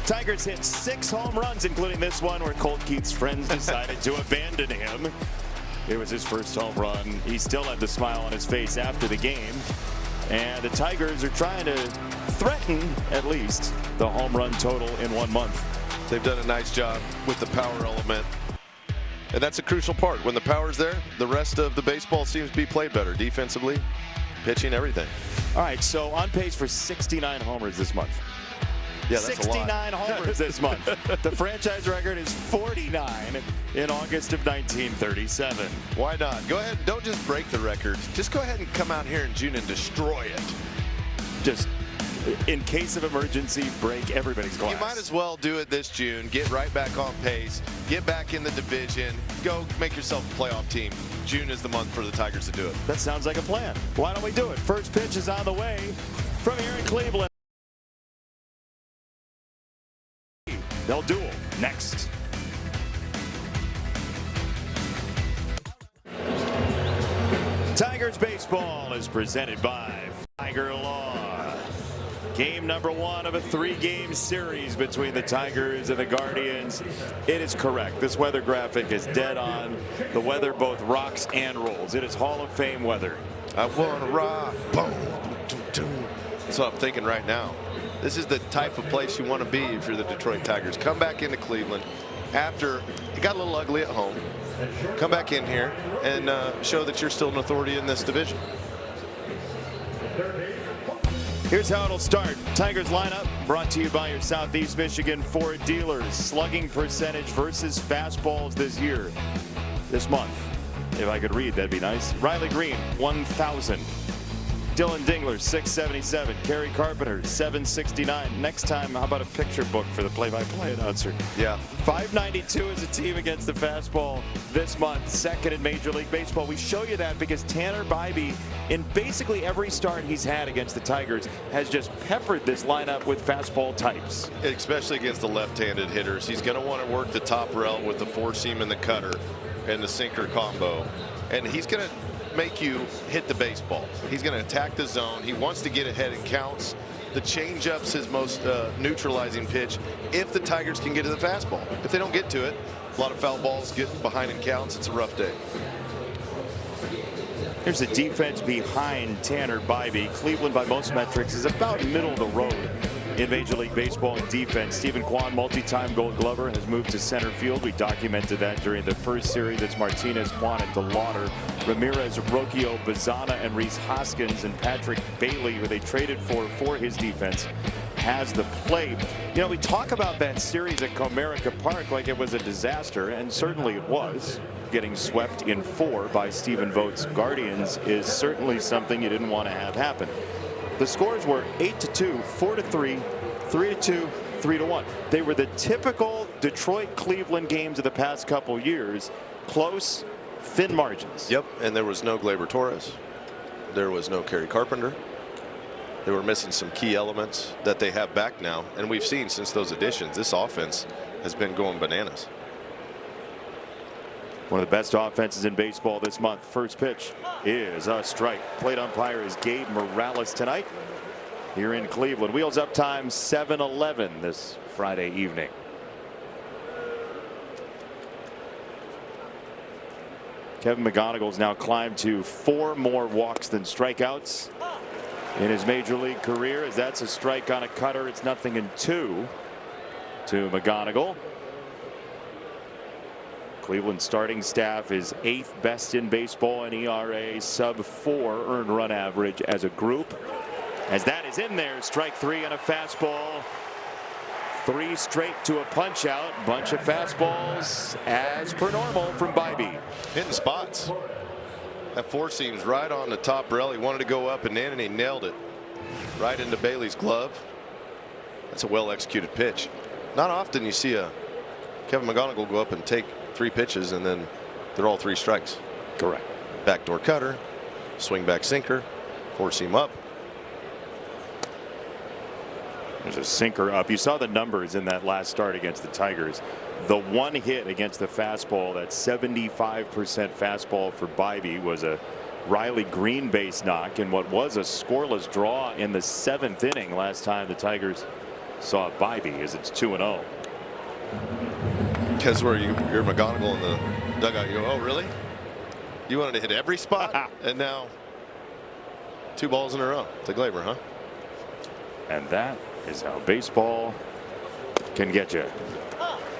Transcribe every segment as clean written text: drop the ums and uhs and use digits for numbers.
Tigers hit 6 home runs, including this one where Colt Keith's friends decided to abandon him. It was his first home run. He still had the smile on his face after the game. And the Tigers are trying to threaten, at least, the home run total in 1 month. They've done a nice job with the power element. And that's a crucial part. When the power's there, the rest of the baseball seems to be played better. Defensively, pitching, everything. All right, so on pace for 69 homers this month. Yeah, that's 69 homers this month. The franchise record is 49 in August of 1937. Why not? Go ahead. Don't just break the record. Just go ahead and come out here in June and destroy it. Just in case of emergency, break everybody's glass. You might as well do it this June. Get right back on pace. Get back in the division. Go make yourself a playoff team. June is the month for the Tigers to do it. That sounds like a plan. Why don't we do it? First pitch is on the way from here in Cleveland. They'll duel next. Tigers baseball is presented by Tiger Law. Game number 1 of a 3-game series between the Tigers and the Guardians. It is correct. This weather graphic is dead on. The weather both rocks and rolls. It is Hall of Fame weather. I want to rock. Boom. That's what I'm thinking right now. This is the type of place you want to be if you're the Detroit Tigers. Come back into Cleveland after it got a little ugly at home. Come back in here and show that you're still an authority in this division. Here's how it'll start. Tigers lineup brought to you by your Southeast Michigan Ford dealers. Slugging percentage versus fastballs this year. This month. If I could read, that'd be nice. Riley Green, 1,000. Dylan Dingler, 677. Kerry Carpenter, 769. Next time, how about a picture book for the play-by-play announcer? Yeah. 592 as a team against the fastball this month. Second in Major League Baseball. We show you that because Tanner Bybee, in basically every start he's had against the Tigers, has just peppered this lineup with fastball types. Especially against the left-handed hitters. He's going to want to work the top rail with the four-seam and the cutter and the sinker combo. And he's going to make you hit the baseball. He's going to attack the zone. He wants to get ahead in counts. The changeup's his most neutralizing pitch if the Tigers can get to the fastball. If they don't get to it, a lot of foul balls get behind in counts. It's a rough day. Here's the defense behind Tanner Bybee. Cleveland, by most metrics, is about middle of the road in Major League Baseball in defense. Stephen Kwan, multi-time Gold Glover, has moved to center field. We documented that during the first series. It's Martinez, Kwan, and DeLauder. Ramirez, Rocchio, Bazana, and Rhys Hoskins, and Patrick Bailey, who they traded for his defense, has the plate. You know, we talk about that series at Comerica Park like it was a disaster, and certainly it was. Getting swept in 4 by Stephen Vogt's Guardians is certainly something you didn't want to have happen. The scores were 8-2, 4-3, 3-2, 3-1. They were the typical Detroit-Cleveland games of the past couple years. Close, thin margins. Yep, and there was no Gleyber Torres. There was no Kerry Carpenter. They were missing some key elements that they have back now. And we've seen since those additions, this offense has been going bananas. One of the best offenses in baseball this month. First pitch is a strike. Plate umpire is Gabe Morales tonight here in Cleveland. Wheels up time 7-11 this Friday evening. Kevin McGonigal's now climbed to 4 more walks than strikeouts in his major league career. As that's a strike on a cutter, it's 0-2 to McGonigal. Cleveland starting staff is 8th best in baseball in ERA, sub-4 earned run average as a group. As that is in there, strike 3 on a fastball. 3 straight to a punch out. Bunch of fastballs as per normal from Bybee. Hitting spots. That four seam's right on the top rail. He wanted to go up and in, and he nailed it right into Bailey's glove. That's a well executed pitch. Not often you see a Kevin McGonigal go up and take 3 pitches and then they're all 3 strikes. Correct. Backdoor cutter, swing back sinker, four seam up. There's a sinker up. You saw the numbers in that last start against the Tigers. The one hit against the fastball, that 75% fastball for Bybee, was a Riley Green base knock in what was a scoreless draw in the 7th inning last time the Tigers saw Bybee as it's 2-0. Because where you're McGonigal in the dugout, you go, oh really? You wanted to hit every spot, and now 2 balls in a row to Gleyber, huh? And that is how baseball can get you.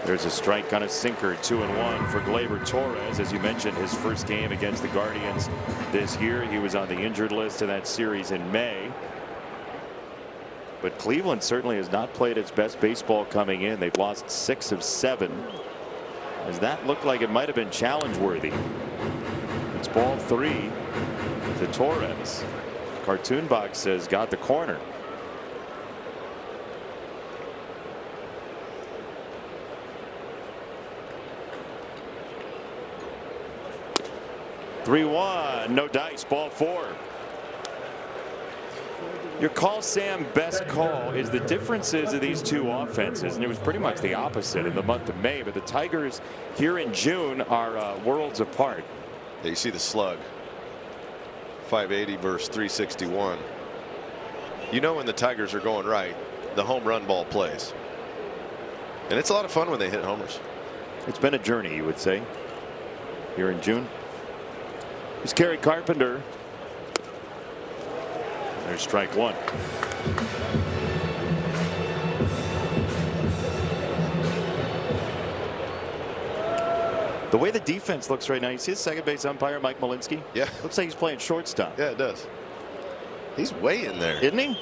There's a strike on a sinker. 2-1 for Gleyber Torres. As you mentioned, his first game against the Guardians this year. He was on the injured list in that series in May. But Cleveland certainly has not played its best baseball coming in. They've lost 6 of 7. As that looked like it might have been challenge worthy. It's ball 3 to Torres. Cartoon Box says got the corner. (3-1) no dice, ball 4. Your call, Sam, best call is the differences of these two offenses, and it was pretty much the opposite in the month of May. But the Tigers here in June are worlds apart. Yeah, you see the slug, 580 versus 361. You know when the Tigers are going right, the home run ball plays, and it's a lot of fun when they hit homers. It's been a journey, you would say, here in June. Here's Kerry Carpenter. There's strike 1. The way the defense looks right now, you see the second base umpire, Mike Malinsky? Yeah. Looks like he's playing shortstop. Yeah, it does. He's way in there. Isn't he?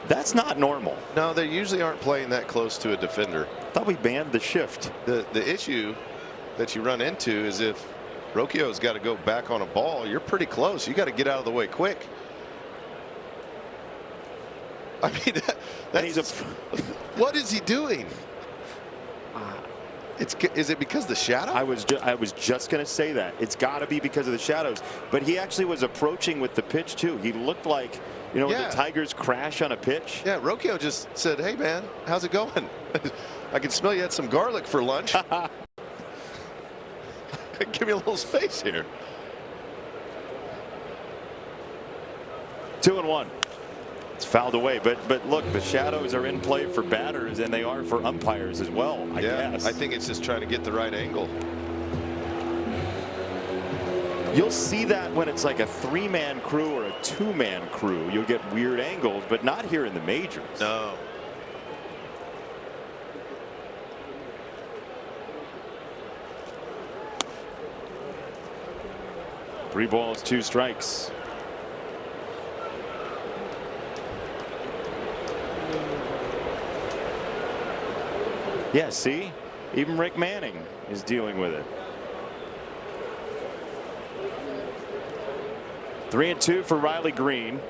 That's not normal. No, they usually aren't playing that close to a defender. I thought we banned the shift. The issue that you run into is if Rocchio's got to go back on a ball, you're pretty close. You got to get out of the way quick. I mean, what is he doing? Is it because of the shadow? I was just going to say that. It's got to be because of the shadows. But he actually was approaching with the pitch too. He looked like, you know, when the Tigers crash on a pitch. Yeah, Rocchio just said, "Hey man, how's it going? I can smell you had some garlic for lunch. Give me a little space here." 2-1. It's fouled away, but look, the shadows are in play for batters, and they are for umpires as well. I guess. I think it's just trying to get the right angle. You'll see that when it's like a 3-man crew or a 2-man crew. You'll get weird angles, but not here in the majors. No. Three balls, 2 strikes. Yeah, see, even Rick Manning is dealing with it. 3-2 for Riley Green.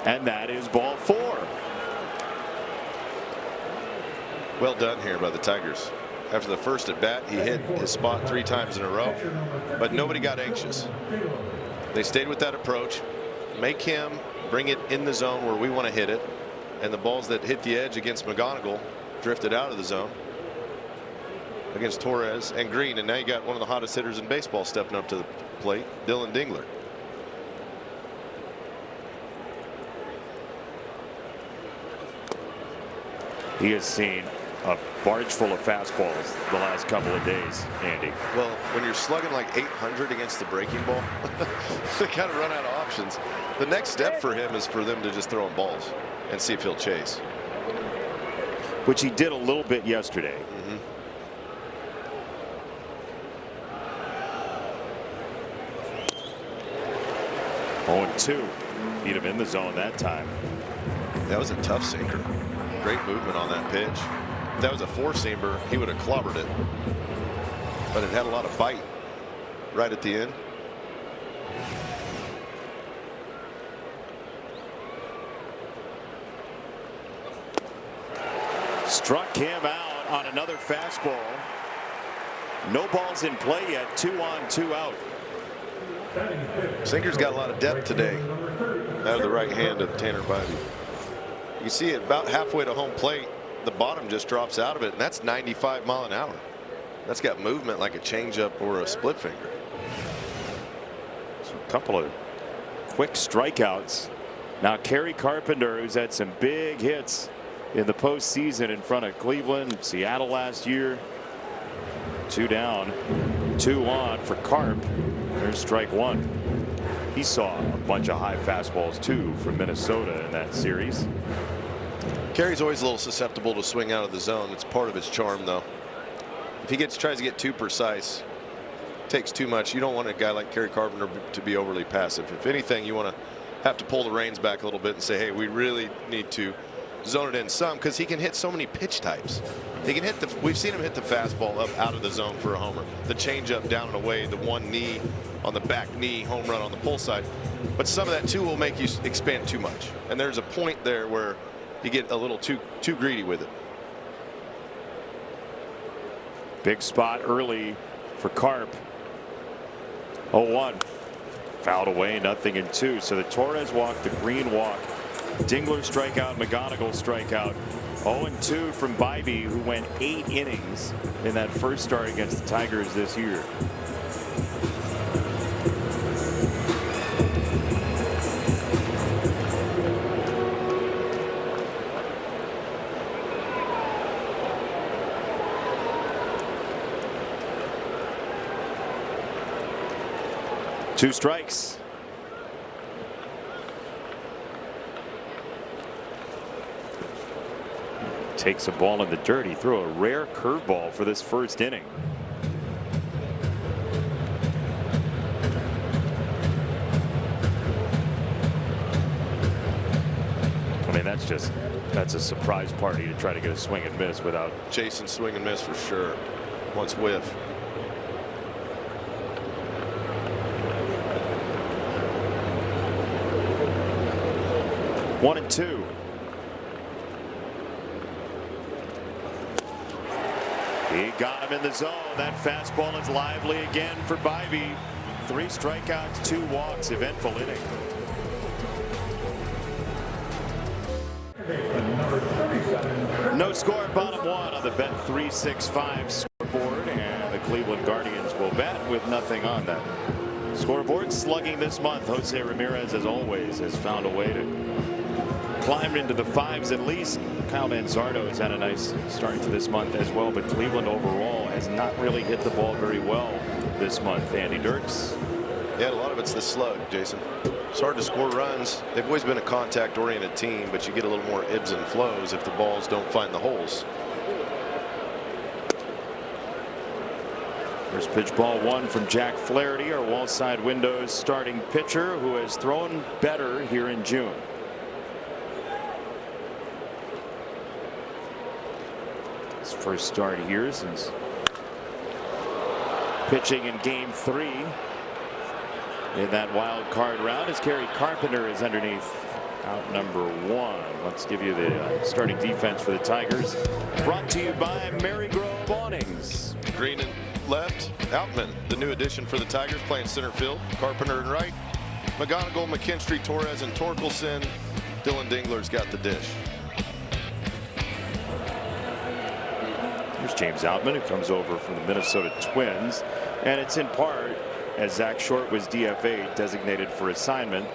And that is ball 4. Well done here by the Tigers. After the first at bat, he hit his spot 3 times in a row, but nobody got anxious. They stayed with that approach. Make him bring it in the zone where we want to hit it. And the balls that hit the edge against McGonigal drifted out of the zone against Torres and Green. And now you got one of the hottest hitters in baseball stepping up to the plate, Dylan Dingler. He has seen a barge full of fastballs the last couple of days, Andy. Well, when you're slugging like 800 against the breaking ball, they kind of run out of options. The next step for him is for them to just throw him balls and see if he'll chase. Which he did a little bit yesterday. 0-2. Beat him in the zone that time. That was a tough sinker. Great movement on that pitch. If that was a 4-seamer, he would have clobbered it. But it had a lot of bite right at the end. Struck him out on another fastball. No balls in play yet. 2 on, 2 out. Sinker's got a lot of depth today out of the right hand of Tanner Bybee. You see it about halfway to home plate. The bottom just drops out of it, and that's 95 miles an hour. That's got movement like a changeup or a split finger. So a couple of quick strikeouts Now Kerry Carpenter, who's had some big hits in the postseason in front of Cleveland, Seattle last year. 2 down, 2 on for Carp. There's strike 1. He saw a bunch of high fastballs too from Minnesota in that series. Kerry's always a little susceptible to swing out of the zone. It's part of his charm, though. If he tries to get too precise, takes too much. You don't want a guy like Kerry Carpenter to be overly passive. If anything, you want to have to pull the reins back a little bit and say, hey, we really need to zone it in some, because he can hit so many pitch types. He can hit we've seen him hit the fastball up out of the zone for a homer, the changeup down and away, the one knee on the back knee home run on the pull side. But some of that too will make you expand too much, and there's a point there where you get a little too greedy with it. Big spot early for Carp. 0-1. Fouled away, 0-2. So the Torres walk, the Green walk, Dingler strikeout, McGonigal strikeout. 0-2 from Bybee, who went 8 innings in that first start against the Tigers this year. Two strikes. Takes a ball in the dirt. He threw a rare curveball for this first inning. I mean, that's a surprise party to try to get a swing and miss without. Jason swing and miss for sure. Once whiff. 1-2. He got him in the zone. That fastball is lively again for Bybee. 3 strikeouts, 2 walks, eventful inning. No score, bottom 1 on the Bet365 scoreboard, and the Cleveland Guardians will bat with nothing on that scoreboard. Slugging this month, Jose Ramirez, as always, has found a way to climb into the 5s at least. Kyle Manzardo has had a nice start to this month as well, but Cleveland overall has not really hit the ball very well this month. Andy Dirks. Yeah, a lot of it's the slug, Jason. It's hard to score runs. They've always been a contact-oriented team, but you get a little more ebbs and flows if the balls don't find the holes. First pitch, ball 1 from Jack Flaherty, our wall side windows starting pitcher, who has thrown better here in June. His first start here since pitching in game 3 in that wild card round, as Kerry Carpenter is underneath out number 1. Let's give you the starting defense for the Tigers, brought to you by Marygrove Awnings. Green and left. Outman, the new addition for the Tigers, playing center field. Carpenter and right. McGonigal, McKinstry, Torres, and Torkelson. Dylan Dingler's got the dish. Here's James Outman, who comes over from the Minnesota Twins, and it's in part as Zach Short was DFA, designated for assignment.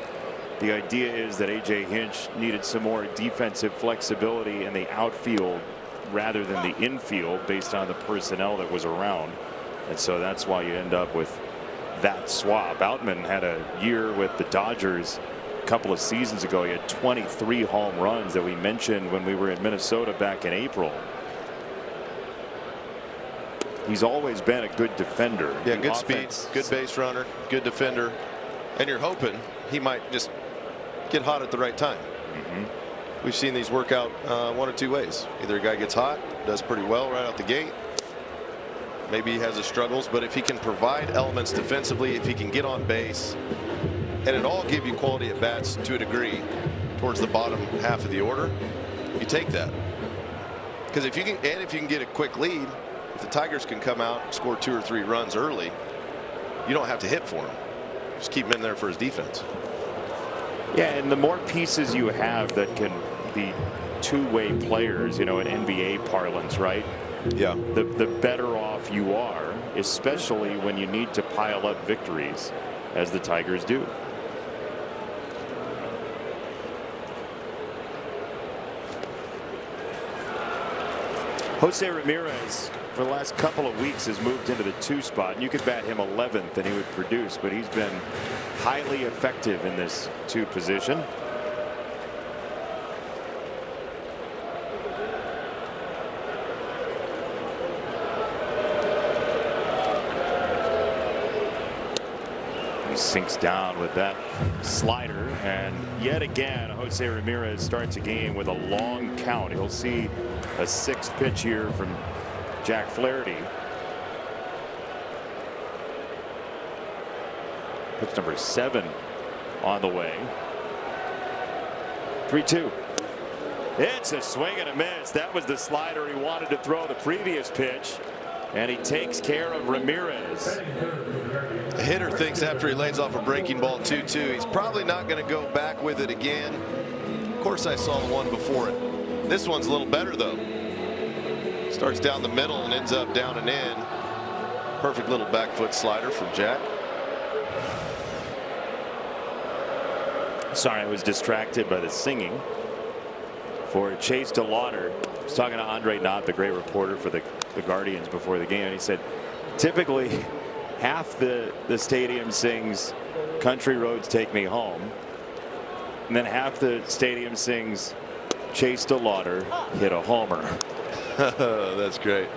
The idea is that A.J. Hinch needed some more defensive flexibility in the outfield rather than the infield based on the personnel that was around. And so that's why you end up with that swap. Outman had a year with the Dodgers a couple of seasons ago. He had 23 home runs that we mentioned when we were in Minnesota back in April. He's always been a good defender. Yeah, good speed, good base runner, good defender. And you're hoping he might just get hot at the right time. We've seen these work out 1 or 2 ways. Either a guy gets hot, does pretty well right out the gate. Maybe he has his struggles, but if he can provide elements defensively, if he can get on base, and it all give you quality at bats to a degree towards the bottom half of the order, you take that. Because if you can get a quick lead, if the Tigers can come out and score 2 or 3 runs early, you don't have to hit for him. Just keep him in there for his defense. Yeah, and the more pieces you have that can be two-way players, you know, in NBA parlance, right? Yeah. The better off you are, especially when you need to pile up victories, as the Tigers do. Jose Ramirez, for the last couple of weeks, has moved into the 2 spot, and you could bat him 11th and he would produce, but he's been highly effective in this 2 position. He sinks down with that slider, and yet again Jose Ramirez starts a game with a long count. He'll see a 6th pitch here from Jack Flaherty. Pitch number 7 on the way. 3-2. It's a swing and a miss. That was the slider he wanted to throw the previous pitch, and he takes care of Ramirez. The hitter thinks after he lays off a breaking ball 2-2, he's probably not going to go back with it again. Of course, I saw the one before it. This one's a little better, though. Starts down the middle and ends up down and in. Perfect little back foot slider from Jack. Sorry, I was distracted by the singing. For Chase DeLauder, I was talking to Andre Knott, the great reporter for the Guardians, before the game, and he said typically half the stadium sings "Country Roads Take Me Home," and then half the stadium sings Chase DeLauder hit a homer. That's great.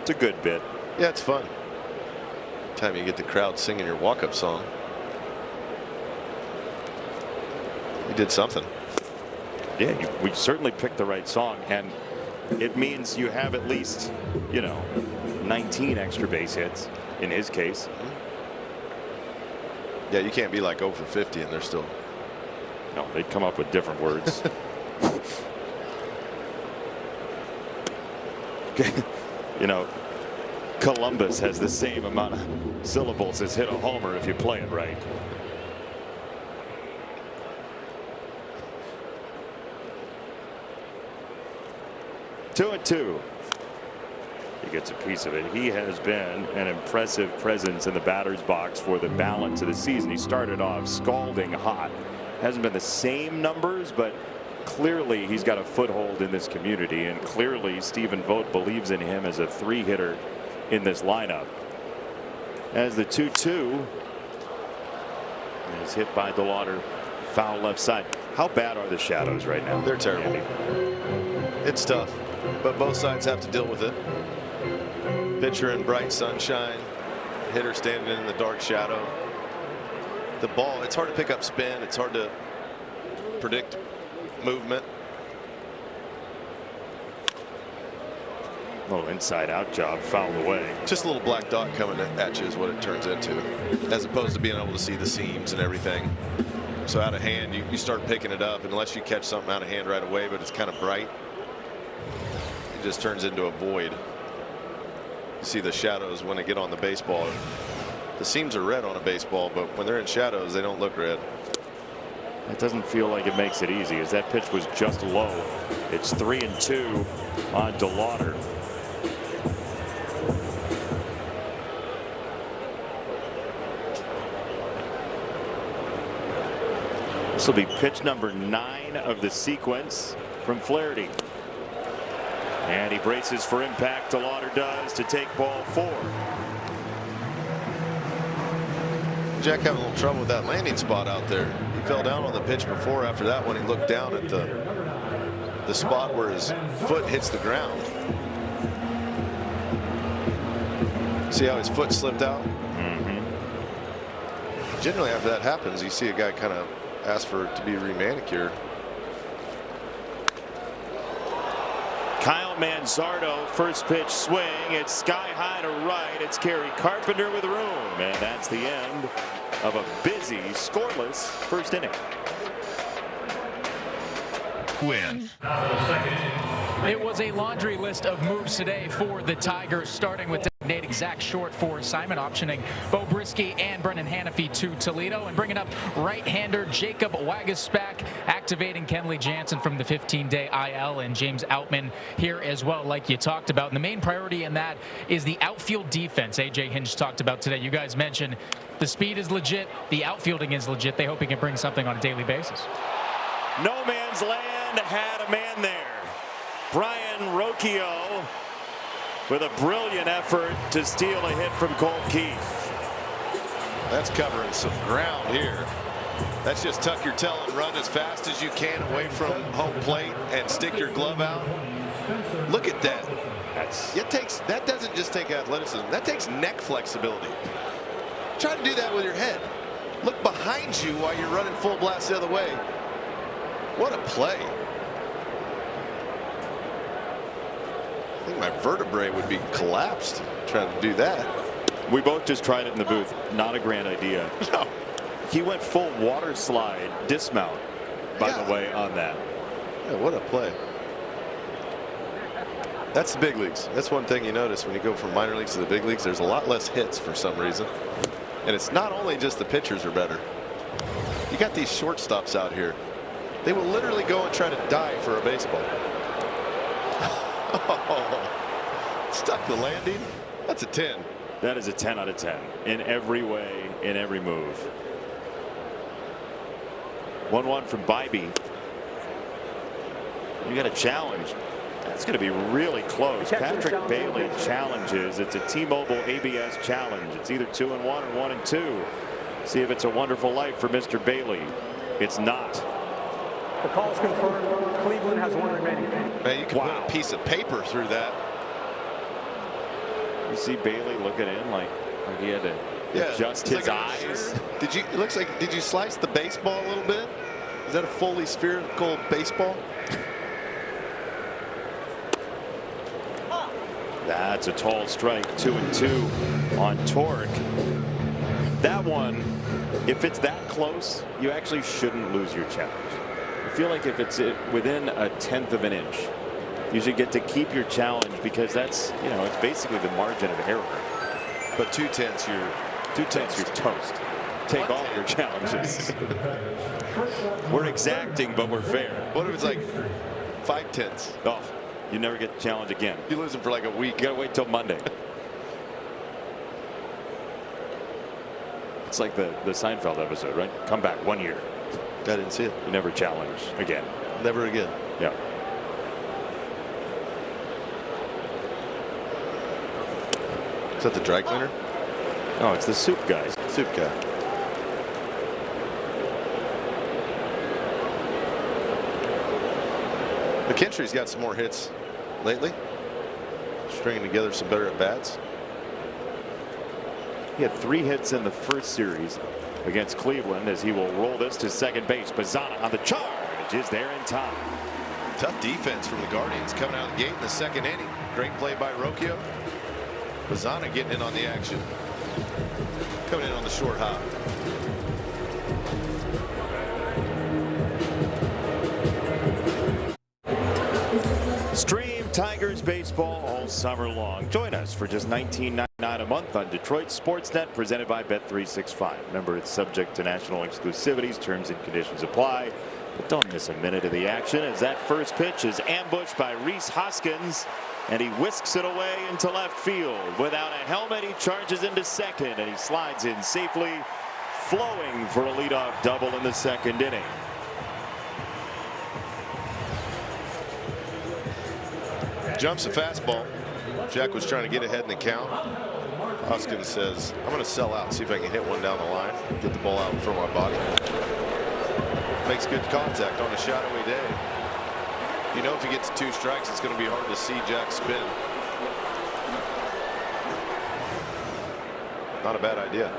It's a good bit. Yeah, it's fun. Time you get the crowd singing your walk-up song. You did something. Yeah, we certainly picked the right song, and it means you have at least, 19 extra base hits in his case. Yeah, you can't be like 0 for 50 and they're still. No, they'd come up with different words. Columbus has the same amount of syllables as hit a homer if you play it right. Two and two. He gets a piece of it. He has been an impressive presence in the batter's box for the balance of the season. He started off scalding hot. Hasn't been the same numbers, but clearly he's got a foothold in this community, and clearly Stephen Vogt believes in him as a 3-hitter in this lineup. As the 2-2 is hit by DeLauder, foul left side. How bad are the shadows right now? They're terrible. It's tough, but both sides have to deal with it. Pitcher in bright sunshine, hitter standing in the dark shadow. The ball, it's hard to pick up spin. It's hard to predict movement. A little inside out job, fouled away. Just a little black dot coming at you is what it turns into, as opposed to being able to see the seams and everything. So out of hand, you start picking it up unless you catch something out of hand right away, but it's kind of bright. It just turns into a void. You see the shadows when they get on the baseball. The seams are red on a baseball, but when they're in shadows, they don't look red. It doesn't feel like it makes it easy, as that pitch was just low. It's 3-2 on DeLauder. This will be pitch number 9 of the sequence from Flaherty. And he braces for impact. DeLauder does to take ball 4. Jack having a little trouble with that landing spot out there. He fell down on the pitch before. After that one, he looked down at the spot where his foot hits the ground. See how his foot slipped out? Generally, after that happens, you see a guy kind of ask for it to be remanicured. Kyle Manzardo, first pitch swing. It's sky high to right. It's Kerry Carpenter with room, and that's the end of a busy, scoreless first inning. Win. It was a laundry list of moves today for the Tigers, starting with designating Zach Short for assignment, optioning Bo Brisky and Brendan Hanafy to Toledo, and bringing up right-hander Jacob Waguespack, activating Kenley Jansen from the 15-day IL, and James Outman here as well, like you talked about. And the main priority in that is the outfield defense. AJ Hinch talked about today. You guys mentioned the speed is legit, the outfielding is legit. They hope he can bring something on a daily basis. No man's land had a man there. Brian Rocchio with a brilliant effort to steal a hit from Colt Keith. That's covering some ground here. That's just tuck your tail and run as fast as you can away from home plate and stick your glove out. Look at that. That doesn't just take athleticism. That takes neck flexibility. Try to do that with your head. Look behind you while you're running full blast the other way. What a play. I think my vertebrae would be collapsed trying to do that. We both just tried it in the booth. Not a grand idea. No. He went full water slide dismount, by the way, on that. Yeah, what a play. That's the big leagues. That's one thing you notice when you go from minor leagues to the big leagues. There's a lot less hits for some reason. And it's not only just the pitchers are better. You got these shortstops out here. They will literally go and try to dive for a baseball. Oh, stuck the landing. That's a 10. That is a 10 out of 10 in every way, in every move. 1-1 from Bybee. You got a challenge. That's going to be really close. Patrick Bailey challenges. It's a T-Mobile ABS challenge. It's either 2-1 or 1-2. See if it's a wonderful life for Mr. Bailey. It's not. The call is confirmed. Cleveland has one remaining. Man, you can put a piece of paper through that. You see Bailey looking in like he had to adjust his eyes. Did you? It looks like. Did you slice the baseball a little bit? Is that a fully spherical baseball? That's a tall strike. 2-2 on Torque. That one, if it's that close, you actually shouldn't lose your challenge. I feel like if it's within a 1/10 of an inch, you should get to keep your challenge, because that's, you know, it's basically the margin of error. But 2/10, you're toast. Take all your challenges. We're exacting, but we're fair. What if it's like 5/10? Oh, you never get the challenge again. You lose them for like a week. You gotta wait till Monday. It's like the Seinfeld episode, right? Come back 1 year. I didn't see it. You never challenge again. Never again. Yeah. Is that the dry cleaner? Oh, it's the soup guy. Soup guy. McKinstry's got some more hits lately. Stringing together some better at-bats. He had 3 hits in the first series against Cleveland, as he will roll this to second base. Bazzana on the charge is there in time. Tough defense from the Guardians coming out of the gate in the second inning. Great play by Rocchio. Bazzana getting in on the action. Coming in on the short hop. Stream Tigers baseball all summer long. Join us for just $19.99 a month on Detroit Sportsnet, presented by Bet365. Remember, it's subject to national exclusivities. Terms and conditions apply. But don't miss a minute of the action, as that first pitch is ambushed by Rhys Hoskins, and he whisks it away into left field. Without a helmet, he charges into second, and he slides in safely, flowing for a leadoff double in the second inning. Jumps a fastball. Jack was trying to get ahead in the count. Hoskins says, I'm going to sell out, see if I can hit one down the line, get the ball out in front of my body. Makes good contact on a shadowy day. You know, if he gets 2 strikes, it's going to be hard to see Jack spin. Not a bad idea.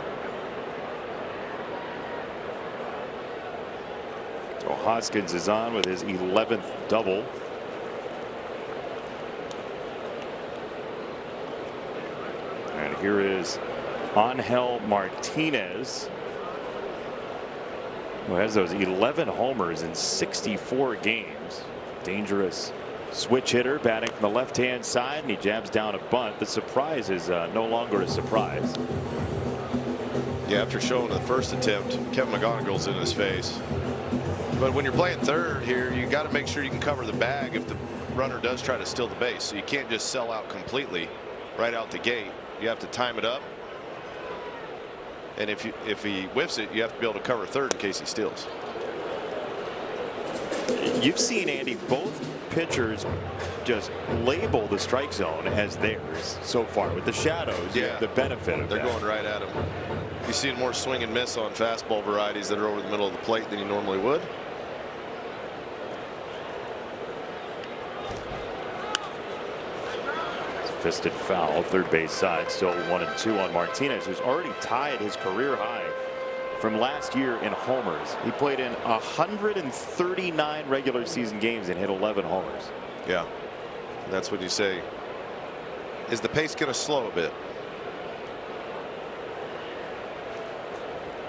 So Hoskins is on with his 11th double. And here is Angel Martinez, who has those 11 homers in 64 games. Dangerous switch hitter, batting from the left-hand side, and he jabs down a bunt. The surprise is no longer a surprise. Yeah, after showing the first attempt, Kevin McGonigal's in his face. But when you're playing third here, you got to make sure you can cover the bag if the runner does try to steal the base. So you can't just sell out completely right out the gate. You have to time it up. And if he whiffs it, you have to be able to cover third in case he steals. You've seen, Andy, both pitchers just label the strike zone as theirs so far. With the shadows, you have the benefit of They're that. going right at him. You see more swing and miss on fastball varieties that are over the middle of the plate than you normally would. Fisted foul, third base side, still 1-2 on Martinez, who's already tied his career high from last year in homers. He played in 139 regular season games and hit 11 homers. Yeah, that's what you say. Is the pace going to slow a bit?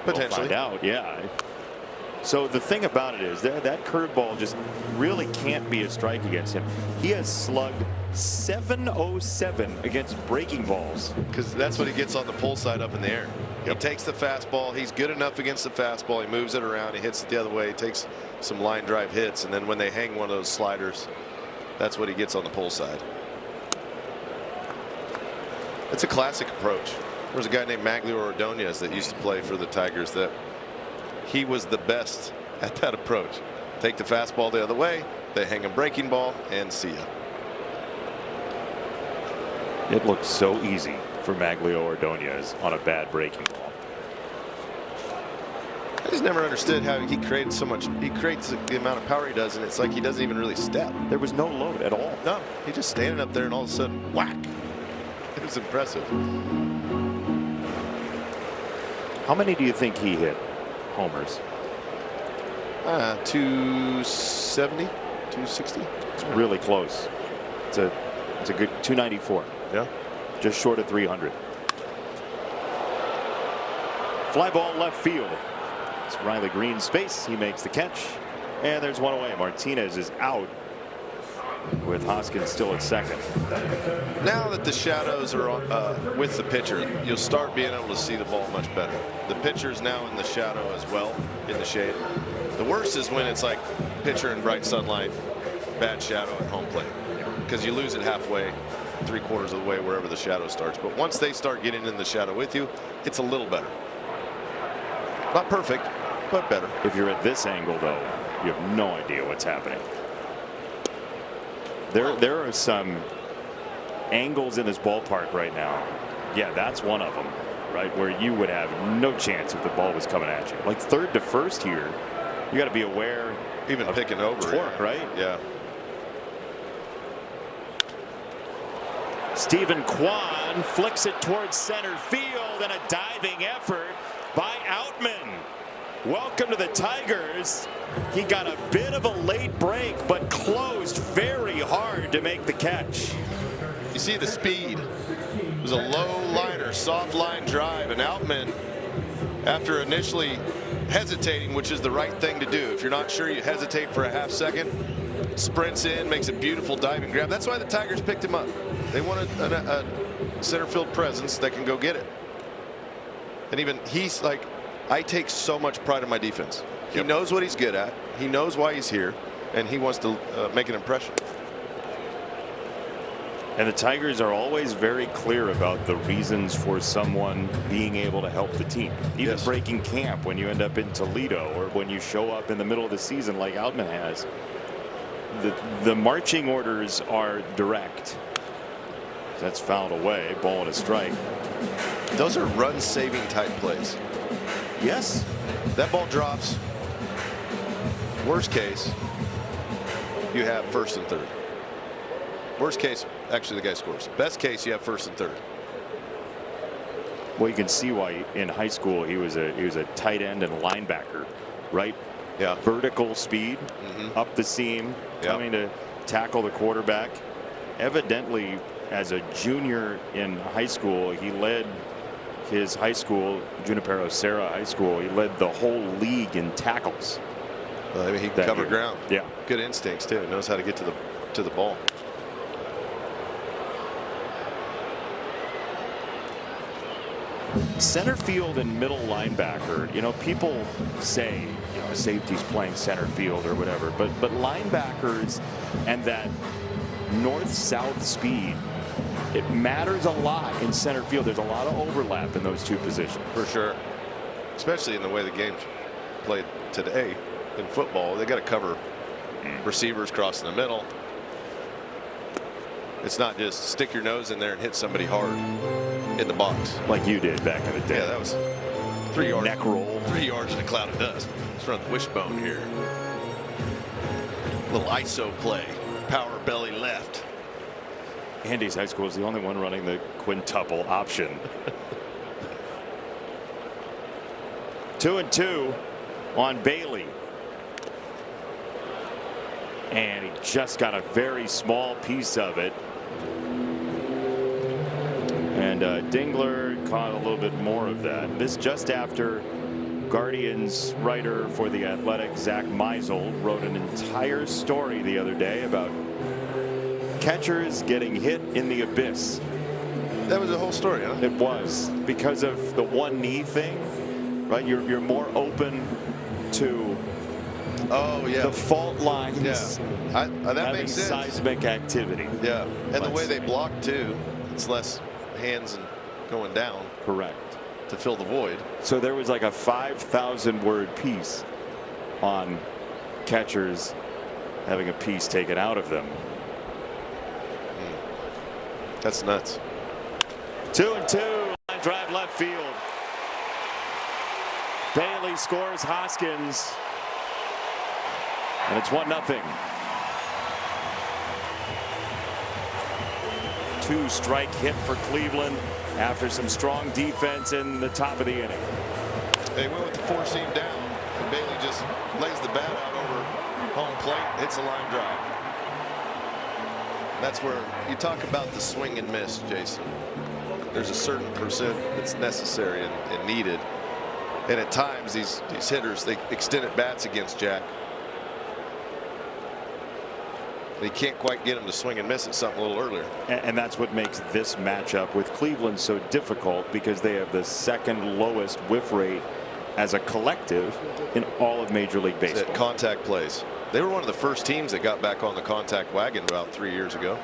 Potentially. We'll find out, yeah. So the thing about it is that curveball just really can't be a strike against him. He has slugged .707 against breaking balls. Because that's what he gets on the pull side up in the air. He takes the fastball. He's good enough against the fastball. He moves it around. He hits it the other way. He takes some line drive hits. And then when they hang one of those sliders, that's what he gets on the pull side. It's a classic approach. There was a guy named Maglio Ordonez that used to play for the Tigers that he was the best at that approach. Take the fastball the other way. They hang a breaking ball and see ya. It looks so easy for Maglio Ordonez on a bad breaking ball. I just never understood how he created so much. He creates the amount of power he does, and it's like he doesn't even really step. There was no load at all. No, he just standing up there, and all of a sudden, whack. It was impressive. How many do you think he hit homers? 270, 260. It's really close. It's a good 294. Yeah. Just short of 300. Fly ball left field. It's Riley Green's space. He makes the catch. And there's one away. Martinez is out with Hoskins still at second. Now that the shadows are on, with the pitcher, you'll start being able to see the ball much better. The pitcher's now in the shadow as well, in the shade. The worst is when it's like pitcher in bright sunlight, bad shadow at home plate, because you lose it halfway, 3/4 of the way, wherever the shadow starts. But once they start getting in the shadow with you, it's a little better. Not perfect, but better. If you're at this angle, though, you have no idea what's happening. There are some angles in this ballpark right now. Yeah, that's one of them, right, where you would have no chance if the ball was coming at you. Like third to first here, you got to be aware. Even picking over torque, right? Yeah. Stephen Kwan flicks it towards center field, and a diving effort by Outman. Welcome to the Tigers. He got a bit of a late break, but closed very hard to make the catch. You see the speed. It was a low liner, soft line drive, and Outman, after initially hesitating, which is the right thing to do. If you're not sure, you hesitate for a half second, sprints in, makes a beautiful diving grab. That's why the Tigers picked him up. They wanted a center field presence that can go get it. And even he's like, I take so much pride in my defense. He knows what he's good at. He knows why he's here, and he wants to make an impression. And the Tigers are always very clear about the reasons for someone being able to help the team. Even breaking camp when you end up in Toledo, or when you show up in the middle of the season like Outman has. The marching orders are direct. That's fouled away. Ball and a strike. Those are run-saving type plays. Yes. That ball drops. Worst case, you have first and third. Worst case, actually the guy scores. Best case, you have first and third. Well, you can see why in high school he was a tight end and linebacker, right? Yeah. Vertical speed, up the seam, coming to tackle the quarterback. Evidently, as a junior in high school, he led his high school, Junipero Serra High School. He led the whole league in tackles. I mean, he can cover ground. Yeah. Good instincts too. Knows how to get to the ball. Center field and middle linebacker, you know, people say, you know, safety's playing center field or whatever, but linebackers and that north-south speed, it matters a lot in center field. There's a lot of overlap in those two positions. For sure. Especially in the way the game's played today in football. They got to cover Receivers crossing the middle. It's not just stick your nose in there and hit somebody hard in the box. Like you did back in the day. Yeah, that was 3 yards. Neck roll. 3 yards in a cloud of dust. It's from the wishbone here. Little ISO play. Power belly left. Andy's high school is the only one running the quintuple option. 2-2 on Bailey. And he just got a very small piece of it. And Dingler caught a little bit more of that. This just after Guardians writer for The Athletic, Zach Meisel, wrote an entire story the other day about catchers getting hit in the abyss. That was the whole story, huh? It was, because of the one knee thing, right? You're more open to the fault lines. Yeah, that having makes sense. Seismic activity. Yeah, and the way they block too, it's less hands and going down. Correct. To fill the void. So there was like a 5,000 word piece on catchers having a piece taken out of them. That's nuts. 2-2. Line drive left field. Bailey scores Hoskins. And it's 1-0. 2-strike hit for Cleveland after some strong defense in the top of the inning. They went with the four-seam down, and Bailey just lays the bat out over home plate, hits a line drive. That's where you talk about the swing and miss, Jason. There's a certain percent that's necessary and needed. And at times these hitters, they extended bats against Jack. They can't quite get him to swing and miss at something a little earlier. And that's what makes this matchup with Cleveland so difficult, because they have the second lowest whiff rate as a collective in all of Major League Baseball. Contact plays. They were one of the first teams that got back on the contact wagon about 3 years ago.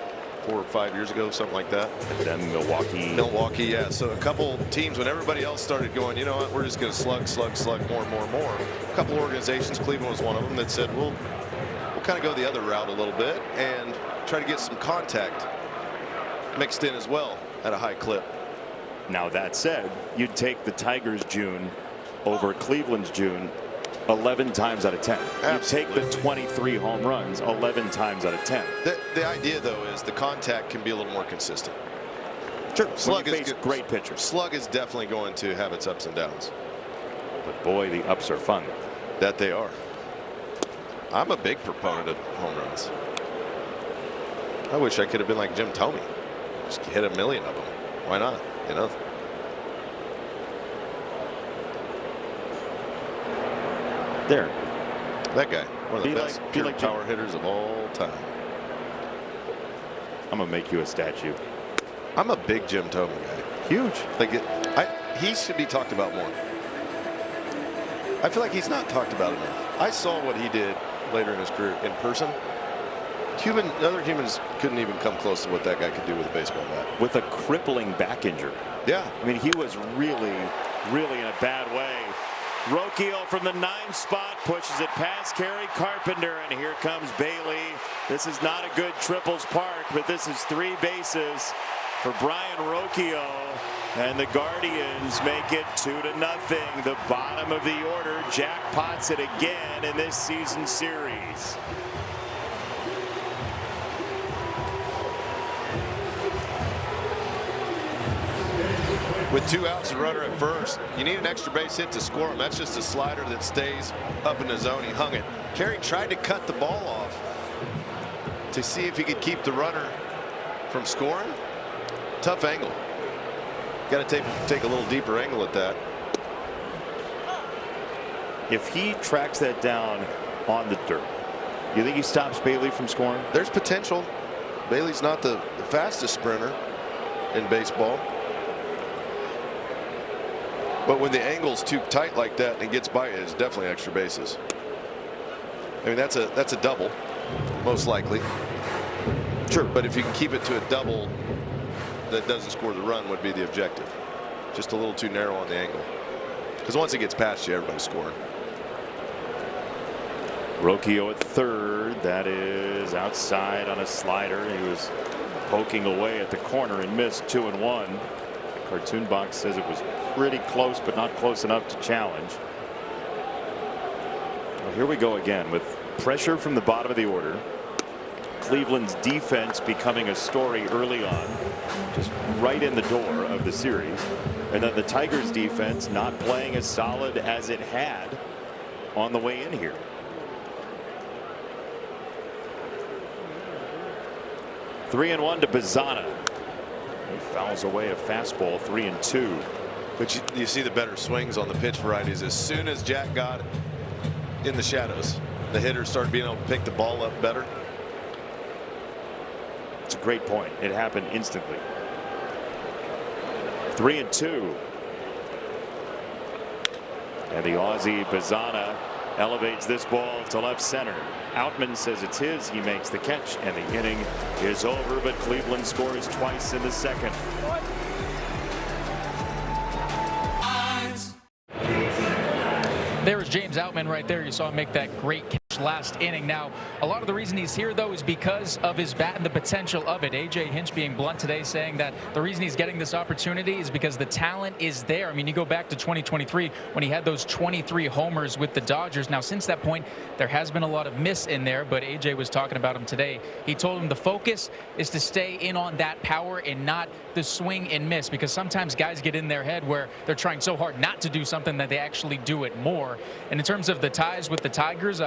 4 or 5 years ago, something like that. And then Milwaukee, yeah. So a couple teams, when everybody else started going, you know what, we're just going to slug more and more and more. A couple organizations, Cleveland was one of them, that said, we'll kind of go the other route a little bit and try to get some contact mixed in as well at a high clip. Now that said, you'd take the Tigers' June over Cleveland's June 11 times out of 10. You take the 23 home runs 11 times out of 10. The idea, though, is the contact can be a little more consistent. Sure. Slug is great pitchers. Slug is definitely going to have its ups and downs. But boy, the ups are fun. That they are. I'm a big proponent of home runs. I wish I could have been like Jim Thome. Just hit 1 million of them. Why not? You know. There. That guy. One of the best pure power hitters of all time. I'm going to make you a statue. I'm a big Jim Thome guy. Huge. Like he should be talked about more. I feel like he's not talked about enough. I saw what he did later in his career in person. Other humans couldn't even come close to what that guy could do with a baseball bat. With a crippling back injury. Yeah. I mean, he was really in a bad way. Rocchio from the 9th spot pushes it past Kerry Carpenter, and here comes Bailey. This is not a good triples park, but this is 3 bases for Brian Rocchio, and the Guardians make it 2-0. The bottom of the order jackpots it again in this season series. With 2 outs and runner at first, you need an extra base hit to score him. That's just a slider that stays up in the zone. He hung it. Kerry tried to cut the ball off to see if he could keep the runner from scoring. Tough angle. Got to take a little deeper angle at that. If he tracks that down on the dirt, you think he stops Bailey from scoring? There's potential. Bailey's not the fastest sprinter in baseball. But when the angle's too tight like that and it gets by it, it's definitely extra bases. I mean, that's a double, most likely. Sure. But if you can keep it to a double that doesn't score the run, would be the objective. Just a little too narrow on the angle. Because once it gets past you, everybody's scoring. Rocchio at third. That is outside on a slider. He was poking away at the corner and missed 2-1. Cartoon box says it was pretty close, but not close enough to challenge. Well, here we go again with pressure from the bottom of the order. Cleveland's defense becoming a story early on, just right in the door of the series. And then the Tigers defense not playing as solid as it had on the way in here. Three and one to Bazzana. He fouls away a fastball. 3-2. But you see the better swings on the pitch varieties. As soon as Jack got in the shadows, the hitters started being able to pick the ball up better. It's a great point. It happened instantly. 3-2. And the Aussie Bazzana elevates this ball to left center. Outman says it's his. He makes the catch, and the inning is over. But Cleveland scores twice in the second. There was James Outman right there. You saw him make that great catch last inning. Now, a lot of the reason he's here, though, is because of his bat and the potential of it. A.J. Hinch being blunt today, saying that the reason he's getting this opportunity is because the talent is there. I mean, you go back to 2023 when he had those 23 homers with the Dodgers. Now, since that point, there has been a lot of miss in there, but A.J. was talking about him today. He told him the focus is to stay in on that power and not the swing and miss, because sometimes guys get in their head where they're trying so hard not to do something that they actually do it more. And in terms of the ties with the Tigers,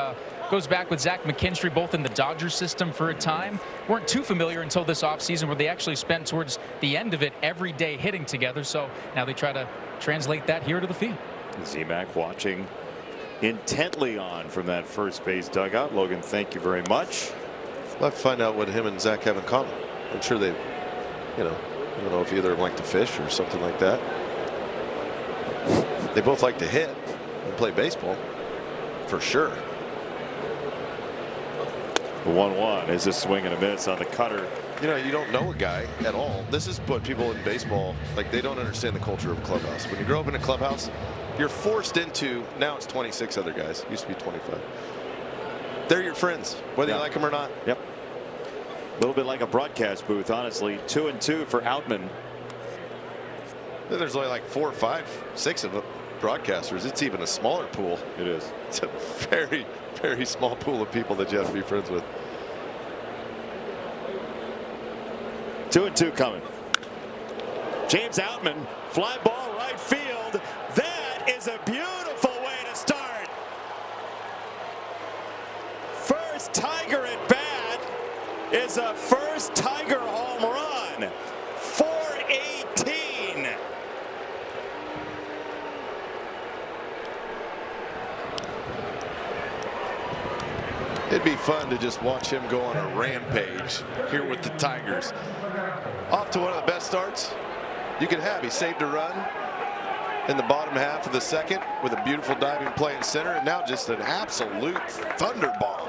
goes back with Zach McKinstry, both in the Dodgers system for a time. Weren't too familiar until this offseason, where they actually spent towards the end of it every day hitting together. So now they try to translate that here to the field. Z-Mac watching intently on from that first base dugout. Logan, thank you very much. We'll have to find out what him and Zach have in common. I'm sure they, I don't know if either of them like to fish or something like that. They both like to hit and play baseball, for sure. The 1-1 is a swing and a miss on the cutter. You don't know a guy at all. This is what people in baseball, like, they don't understand the culture of a clubhouse. When you grow up in a clubhouse, you're forced into, now it's 26 other guys, used to be 25. They're your friends, whether you like them or not. Yep. A little bit like a broadcast booth, honestly. 2-2 for Outman. There's only like 4, 5, 6 of them broadcasters. It's even a smaller pool. It is. It's a very, very small pool of people that you have to be friends with. 2-2 coming. James Outman, fly ball right field. That is a beautiful way to start. First Tiger at bat is a first Tiger home run. 418. It'd be fun to just watch him go on a rampage here with the Tigers. Off to one of the best starts you could have. He saved a run in the bottom half of the second with a beautiful diving play in center, and now just an absolute thunder bomb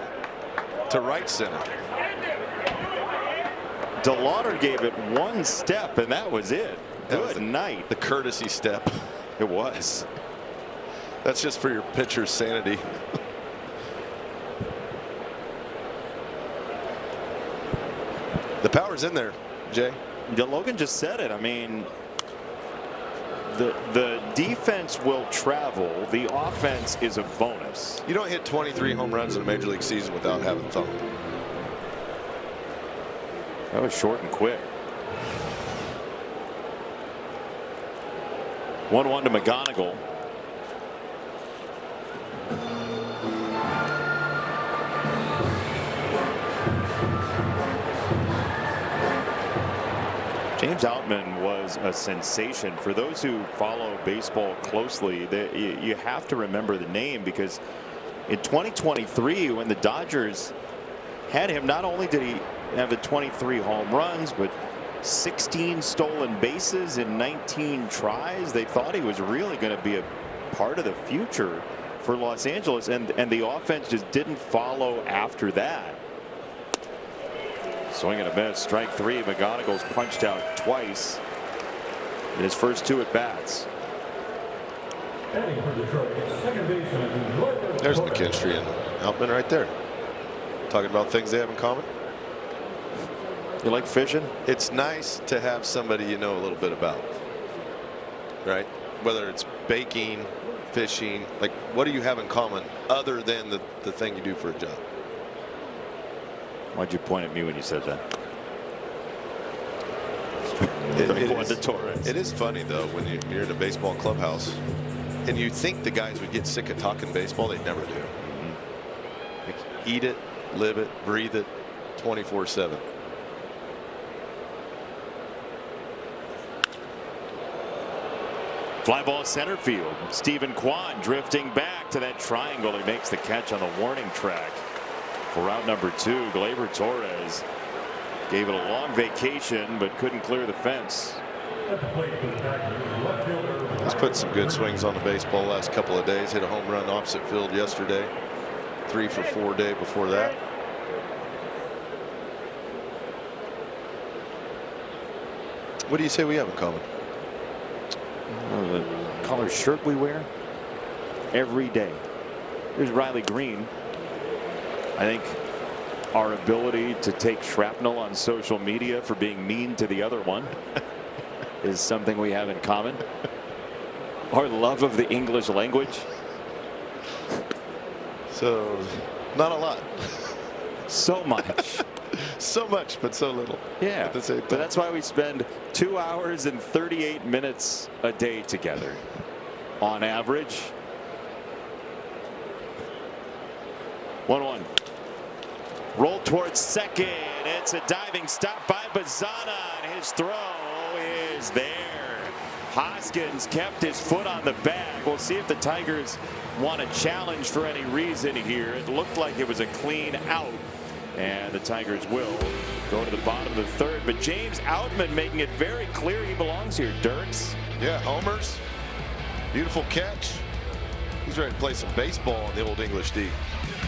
to right center. DeLauder gave it one step, and that was it. Good night. The courtesy step. It was. That's just for your pitcher's sanity. The power's in there, Jay. Logan just said it. I mean, the defense will travel. The offense is a bonus. You don't hit 23 home runs in a major league season without having thump. That was short and quick. 1-1 to McGonigal. James Outman was a sensation. For those who follow baseball closely, you have to remember the name, because in 2023, when the Dodgers had him, not only did he have the 23 home runs, but 16 stolen bases in 19 tries. They thought he was really going to be a part of the future for Los Angeles, and the offense just didn't follow after that. Swing and a miss, strike three. McGonigal's punched out twice in his first two at bats. There's McKinstry in Outman right there. Talking about things they have in common. You like fishing? It's nice to have somebody you know a little bit about. Right? Whether it's baking, fishing, like what do you have in common other than the thing you do for a job? Why'd you point at me when you said that? It is funny though when you're in a baseball clubhouse and you think the guys would get sick of talking baseball. They never do. Like, eat it, live it, breathe it 24/7. Fly ball center field. Stephen Kwan drifting back to that triangle. He makes the catch on the warning track for out number 2. Gleyber Torres gave it a long vacation but couldn't clear the fence. He's put some good swings on the baseball last couple of days. Hit a home run opposite field yesterday. 3 for 4 day before that. What do you say we have in common? The color shirt we wear every day. Here's Riley Green. I think our ability to take shrapnel on social media for being mean to the other one is something we have in common. Our love of the English language. So not a lot. So much. So much, but so little. Yeah, at the same time. but that's why we spend 2 hours and 38 minutes a day together on average. 1-1. Roll towards second. It's a diving stop by Bazana, and his throw is there. Hoskins kept his foot on the bag. We'll see if the Tigers want a challenge for any reason here. It looked like it was a clean out, and the Tigers will go to the bottom of the third. But James Outman making it very clear he belongs here. Dirks. Yeah, homers. Beautiful catch. He's ready to play some baseball in the old English D.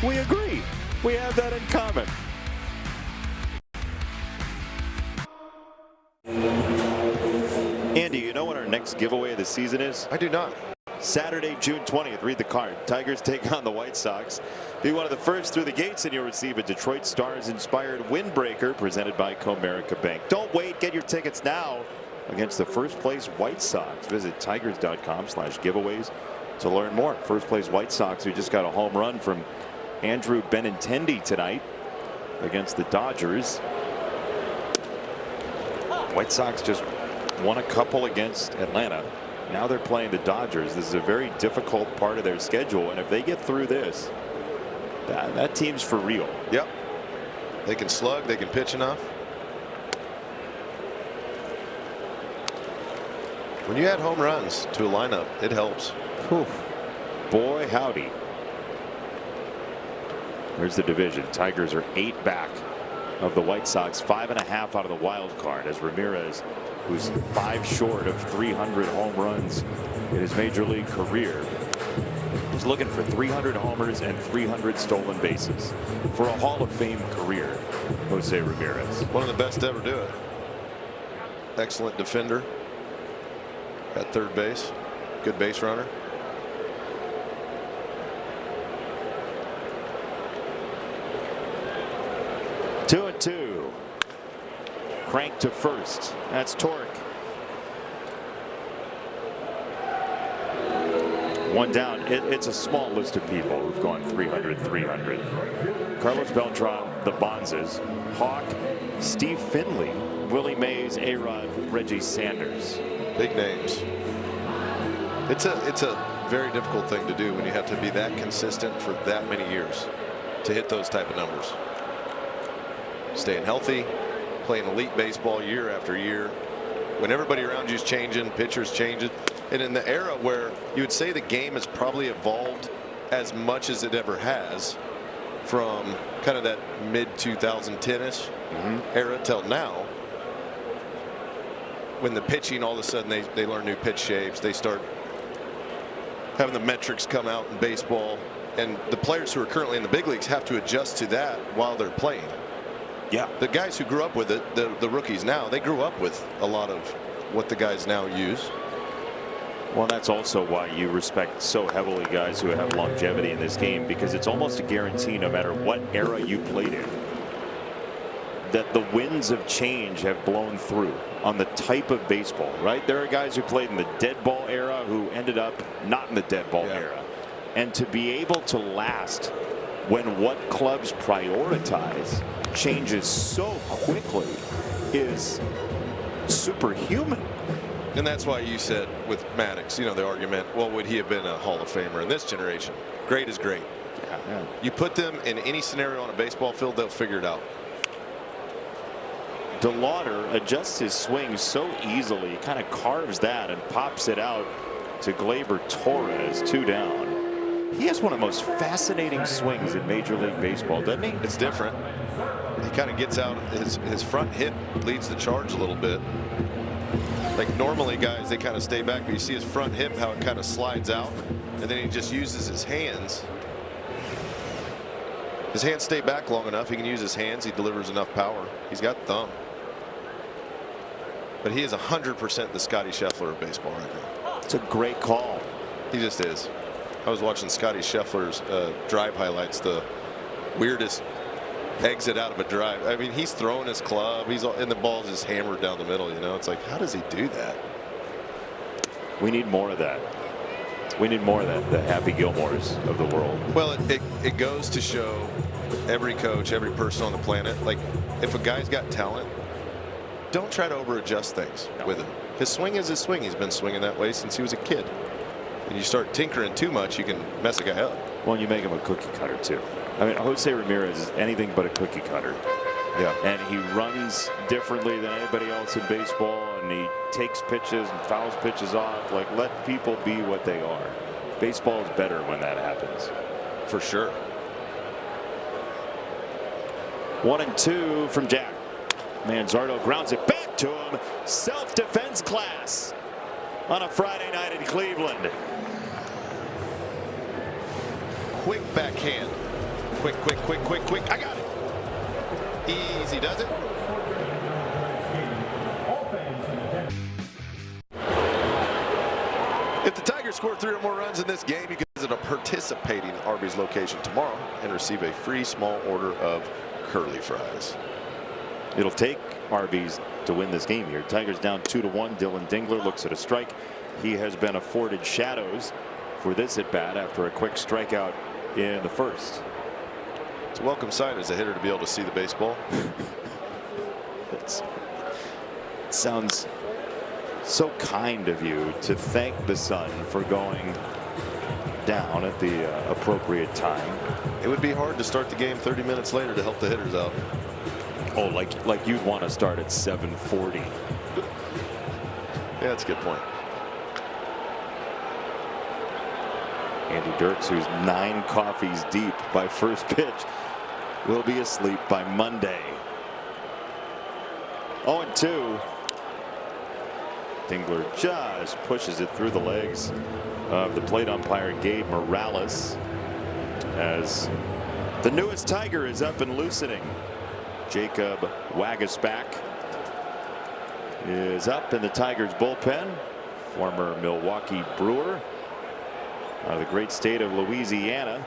We agree. We have that in common. Andy, you know what our next giveaway of the season is? I do not. Saturday, June 20th. Read the card. Tigers take on the White Sox. Be one of the first through the gates and you'll receive a Detroit Stars inspired windbreaker presented by Comerica Bank. Don't wait. Get your tickets now against the first place White Sox. Visit tigers.com/giveaways to learn more. First place White Sox, who just got a home run from Andrew Benintendi tonight against the Dodgers. White Sox just won a couple against Atlanta. Now they're playing the Dodgers. This is a very difficult part of their schedule, and if they get through this, that team's for real. Yep. They can slug, they can pitch enough. When you add home runs to a lineup, it helps. Whew. Boy howdy. There's the division. Tigers are 8 back of the White Sox, 5.5 out of the wild card, as Ramirez, who's 5 short of 300 home runs in his major league career, is looking for 300 homers and 300 stolen bases for a Hall of Fame career. Jose Ramirez, one of the best to ever do it. Excellent defender at third base, good base runner. Two and two. Crank to first. That's Torque. One down. It's a small list of people who've gone 300, 300. Carlos Beltran, the Bonzes, Hawk, Steve Finley, Willie Mays, A-Rod, Reggie Sanders. Big names. It's a very difficult thing to do when you have to be that consistent for that many years to hit those type of numbers. Staying healthy, playing elite baseball year after year, when everybody around you is changing, pitchers changing, and in the era where you would say the game has probably evolved as much as it ever has from kind of that mid 2010-ish era till now, when the pitching all of a sudden they learn new pitch shapes, they start having the metrics come out in baseball, and the players who are currently in the big leagues have to adjust to that while they're playing. Yeah, the guys who grew up with it, the rookies now, they grew up with a lot of what the guys now use. Well, that's also why you respect so heavily guys who have longevity in this game, because it's almost a guarantee, no matter what era you played in, that the winds of change have blown through on the type of baseball, right? There are guys who played in the dead ball era who ended up not in the dead ball era. And to be able to last when what clubs prioritize changes so quickly is superhuman. And that's why you said with Maddox, you know, the argument, well, would he have been a Hall of Famer in this generation? Great is great. Yeah. You put them in any scenario on a baseball field, they'll figure it out. DeLauder adjusts his swing so easily, kind of carves that and pops it out to Gleyber Torres, 2 down. He has one of the most fascinating swings in Major League Baseball, doesn't he? It's different. He kind of gets out, his front hip leads the charge a little bit. Like normally guys, they kind of stay back, but you see his front hip, how it kind of slides out, and then he just uses his hands. His hands stay back long enough. He can use his hands. He delivers enough power. He's got thumb. But he is 100% the Scotty Scheffler of baseball right now. It's a great call. He just is. I was watching Scotty Scheffler's drive highlights, the weirdest exit out of a drive. I mean, he's throwing his club. He's and the ball's just hammered down the middle. You know, it's like, how does he do that? We need more of that. We need more of that. The Happy Gilmores of the world. Well, it goes to show every coach, every person on the planet, like if a guy's got talent, don't try to over adjust things with him. His swing is his swing. He's been swinging that way since he was a kid. And you start tinkering too much, you can mess a guy up. Well, you make him a cookie cutter too. I mean, Jose Ramirez is anything but a cookie cutter. Yeah. And he runs differently than anybody else in baseball, and he takes pitches and fouls pitches off. Like, let people be what they are. Baseball is better when that happens. For sure. 1-2 from Jack. Manzardo grounds it back to him. Self-defense class on a Friday night in Cleveland. Quick backhand. Quick. I got it. Easy does it. If the Tigers score 3 or more runs in this game, you can visit a participating Arby's location tomorrow and receive a free small order of curly fries. It'll take Arby's to win this game here. Tigers down 2-1. Dylan Dingler looks at a strike. He has been afforded shadows for this at bat after a quick strikeout in the first. It's a welcome sight as a hitter to be able to see the baseball. It sounds so kind of you to thank the sun for going down at the appropriate time. It would be hard to start the game 30 minutes later to help the hitters out. Oh, like you'd want to start at 7:40. Yeah, that's a good point. Andy Dirks, who's 9 coffees deep by first pitch, will be asleep by Monday. 0-2. Dingler just pushes it through the legs of the plate umpire Gabe Morales as the newest Tiger is up and loosening. Jacob Waguespack is up in the Tigers bullpen. Former Milwaukee Brewer out of the great state of Louisiana.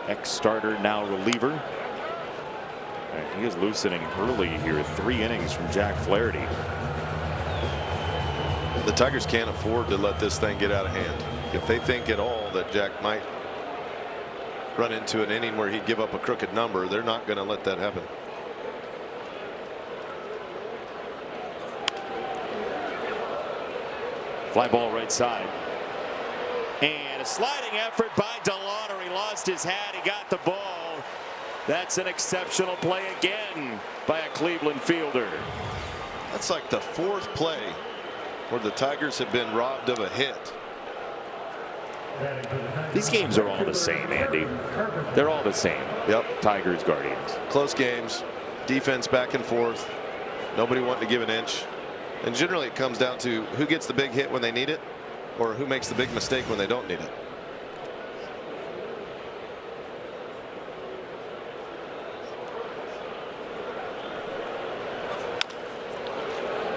Ex-starter, now reliever. And he is loosening early here. 3 innings from Jack Flaherty. The Tigers can't afford to let this thing get out of hand. If they think at all that Jack might run into an inning where he'd give up a crooked number, they're not going to let that happen. Fly ball right side. And a sliding effort by DeLauder. He lost his hat. He got the ball. That's an exceptional play again by a Cleveland fielder. That's like the 4th play where the Tigers have been robbed of a hit. These games are all the same, Andy. They're all the same. Yep. Tigers, Guardians. Close games, defense back and forth, nobody wanting to give an inch. And generally it comes down to who gets the big hit when they need it or who makes the big mistake when they don't need it.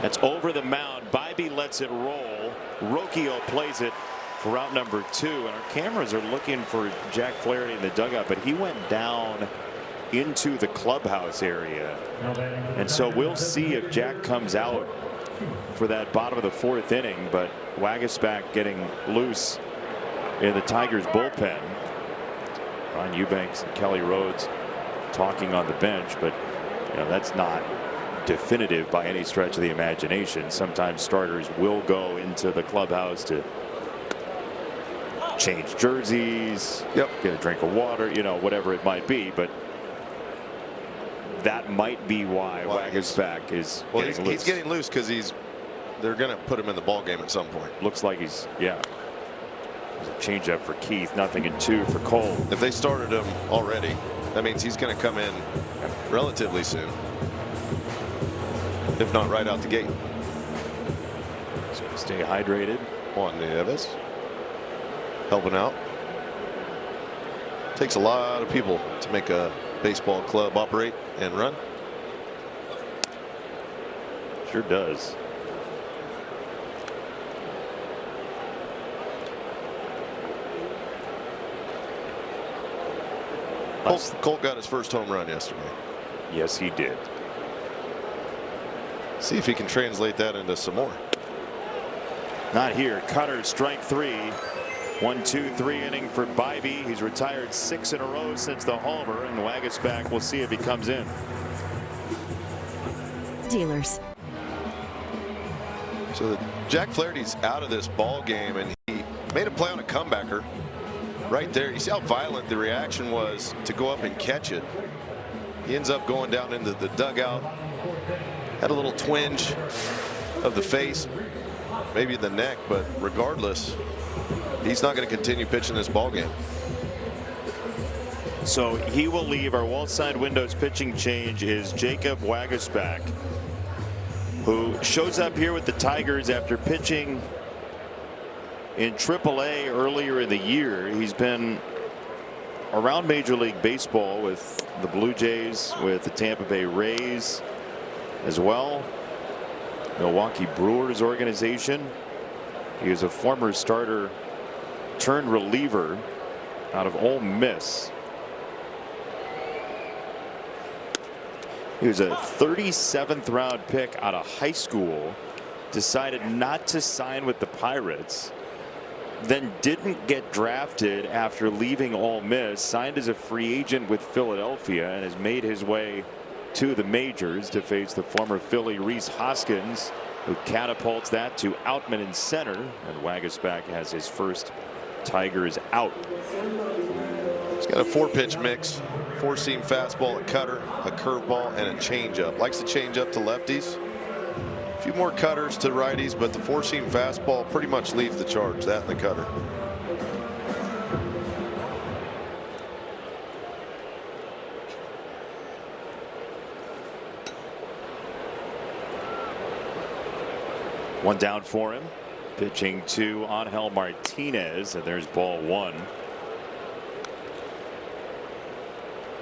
That's over the mound. Bybee lets it roll. Rocchio plays it for route number 2, and our cameras are looking for Jack Flaherty in the dugout, but he went down into the clubhouse area, and so we'll see if Jack comes out for that bottom of the 4th inning. But Waguespack getting loose in the Tigers bullpen. Ron Eubanks and Kelly Rhodes talking on the bench, but that's not definitive by any stretch of the imagination. Sometimes starters will go into the clubhouse to change jerseys, get a drink of water, whatever it might be, but that might be why Waguespack is getting loose. He's getting loose because they're going to put him in the ball game at some point. Looks like he's There's a change up for Keith, 0-2 for Cole. If they started him already, that means he's going to come in relatively soon, if not right out the gate. So stay hydrated. Juan Nieves helping out. Takes a lot of people to make a baseball club operate and run. Sure does. Colt got his first home run yesterday. Yes, he did. See if he can translate that into some more. Not here. Cutter, strike 3. 1-2-3 inning for Bybee. He's retired 6 in a row since the homer, and Waguespack, we'll see if he comes in. Dealers. So Jack Flaherty's out of this ball game, and he made a play on a comebacker right there. You see how violent the reaction was to go up and catch it. He ends up going down into the dugout. Had a little twinge of the face, maybe the neck, but regardless, he's not going to continue pitching this ball game. So he will leave. Our wall side windows pitching change is Jacob Waguespack, who shows up here with the Tigers after pitching in AAA earlier in the year. He's been around Major League Baseball with the Blue Jays, with the Tampa Bay Rays as well, Milwaukee Brewers organization. He is a former starter turned reliever out of Ole Miss. He was a 37th round pick out of high school, decided not to sign with the Pirates, then didn't get drafted after leaving Ole Miss, signed as a free agent with Philadelphia, and has made his way to the majors to face the former Philly Rhys Hoskins, who catapults that to Outman in center, and Waguespack has his first Tigers out. He's got a 4-pitch mix: 4-seam fastball, a cutter, a curveball, and a changeup. Likes to change up to lefties. A few more cutters to righties, but the 4-seam fastball pretty much leads the charge. That and the cutter. One down for him. Pitching to Angel Martinez, and there's ball 1.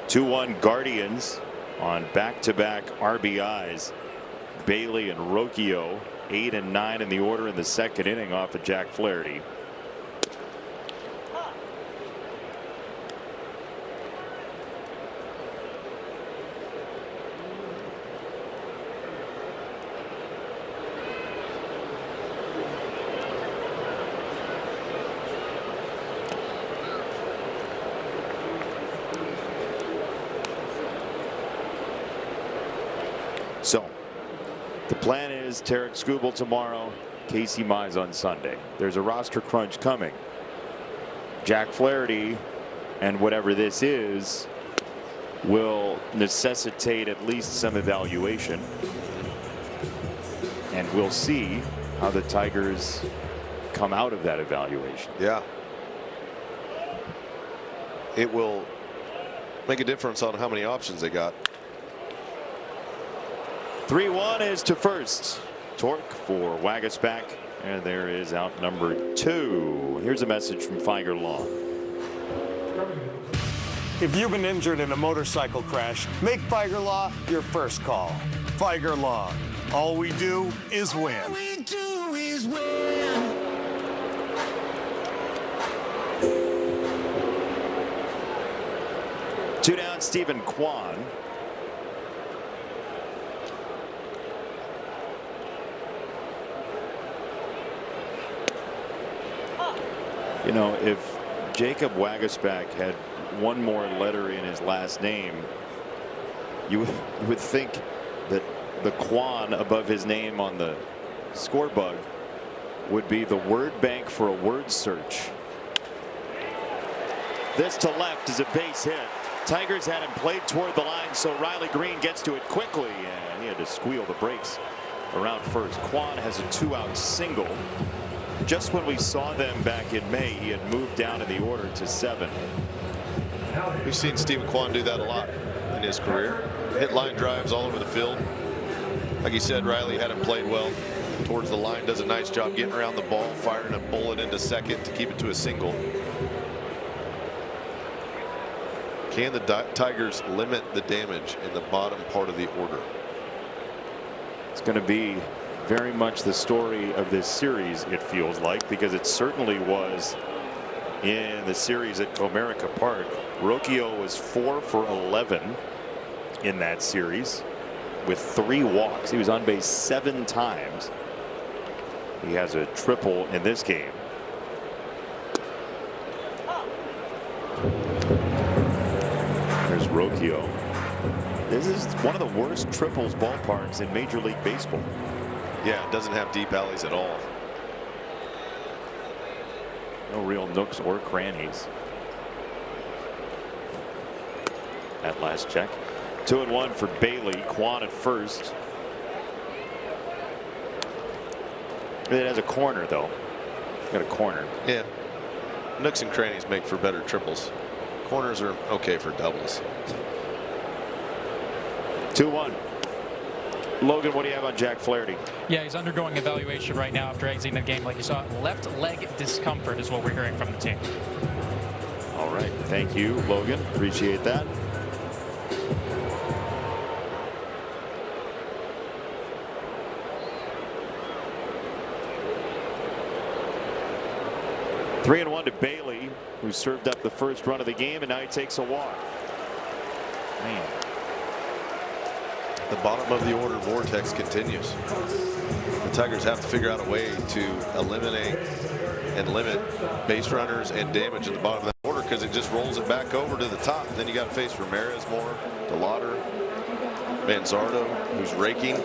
2-1 Guardians on back-to-back RBIs. Bailey and Rocchio, 8 and 9 in the order in the 2nd inning off of Jack Flaherty. So the plan is Tarek Skubal tomorrow, Casey Mize on Sunday. There's a roster crunch coming. Jack Flaherty and whatever this is will necessitate at least some evaluation, and we'll see how the Tigers come out of that evaluation. Yeah, it will make a difference on how many options they got. 3-1 is to first. Torque for Waguespack, and there is out number 2. Here's a message from Figer Law. If you've been injured in a motorcycle crash, make Figer Law your first call. Figer Law. All we do is win. All we do is win. Two down, Stephen Kwan. You know, if Jacob Waguespack had one more letter in his last name, you would think that the Kwan above his name on the scorebug would be the word bank for a word search. This to left is a base hit. Tigers had him played toward the line, so Riley Green gets to it quickly, and he had to squeal the brakes around first. Kwan has a 2-out single. Just when we saw them back in May, he had moved down in the order to 7. We've seen Stephen Kwan do that a lot in his career. Hit line drives all over the field. Like he said, Riley had him played well towards the line, does a nice job getting around the ball, firing a bullet into second to keep it to a single. Can the Tigers limit the damage in the bottom part of the order? It's going to be very much the story of this series, it feels like, because it certainly was in the series at Comerica Park. Rocchio was 4 for 11 in that series with 3 walks. He was on base 7 times. He has a triple in this game. There's Rocchio. This is one of the worst triples ballparks in Major League Baseball. Yeah, it doesn't have deep alleys at all. No real nooks or crannies. At last check. 2-1 for Bailey. Kwan at first. It has a corner, though. Got a corner. Yeah. Nooks and crannies make for better triples. Corners are okay for doubles. 2-1. Logan, what do you have on Jack Flaherty? Yeah, he's undergoing evaluation right now after exiting the game. Like you saw, left leg discomfort is what we're hearing from the team. All right. Thank you, Logan. Appreciate that. Three and 1 to Bailey, who served up the first run of the game, and now he takes a walk. Man. The bottom of the order vortex continues. The Tigers have to figure out a way to eliminate and limit base runners and damage at the bottom of that order, because it just rolls it back over to the top. Then you got to face Ramirez more, DeLauder, Manzardo, who's raking.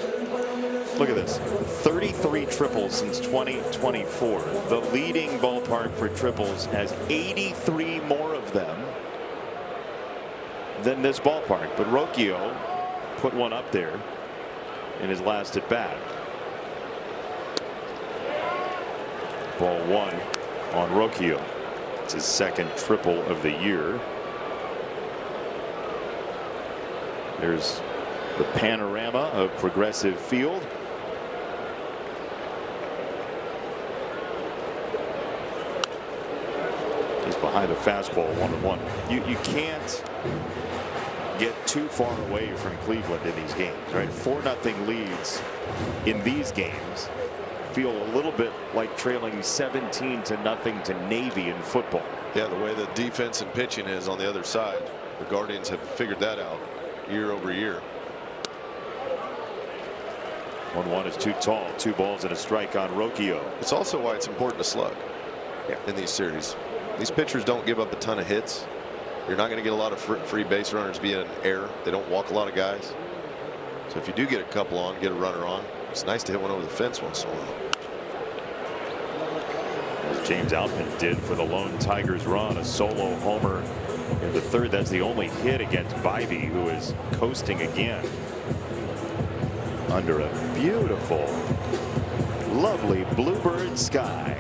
Look at this. 33 triples since 2024. The leading ballpark for triples has 83 more of them than this ballpark. But Rocchio put one up there in his last at bat. Ball 1 on Rocchio. It's his second triple of the year. There's the panorama of Progressive Field. He's behind the fastball 1-1. You can't get too far away from Cleveland in these games, right? 4-0 leads in these games feel a little bit like trailing 17-0 to Navy in football. Yeah, the way the defense and pitching is on the other side. The Guardians have figured that out year over year. 1-1 is too tall. 2 balls and a strike on Rocchio. It's also why it's important to slug in these series. These pitchers don't give up a ton of hits. You're not going to get a lot of free base runners via an error. They don't walk a lot of guys. So if you do get a couple on, get a runner on, it's nice to hit one over the fence once in a while. As James Outman did for the lone Tigers run, a solo homer in the third. That's the only hit against Bybee, who is coasting again under a beautiful, lovely bluebird sky.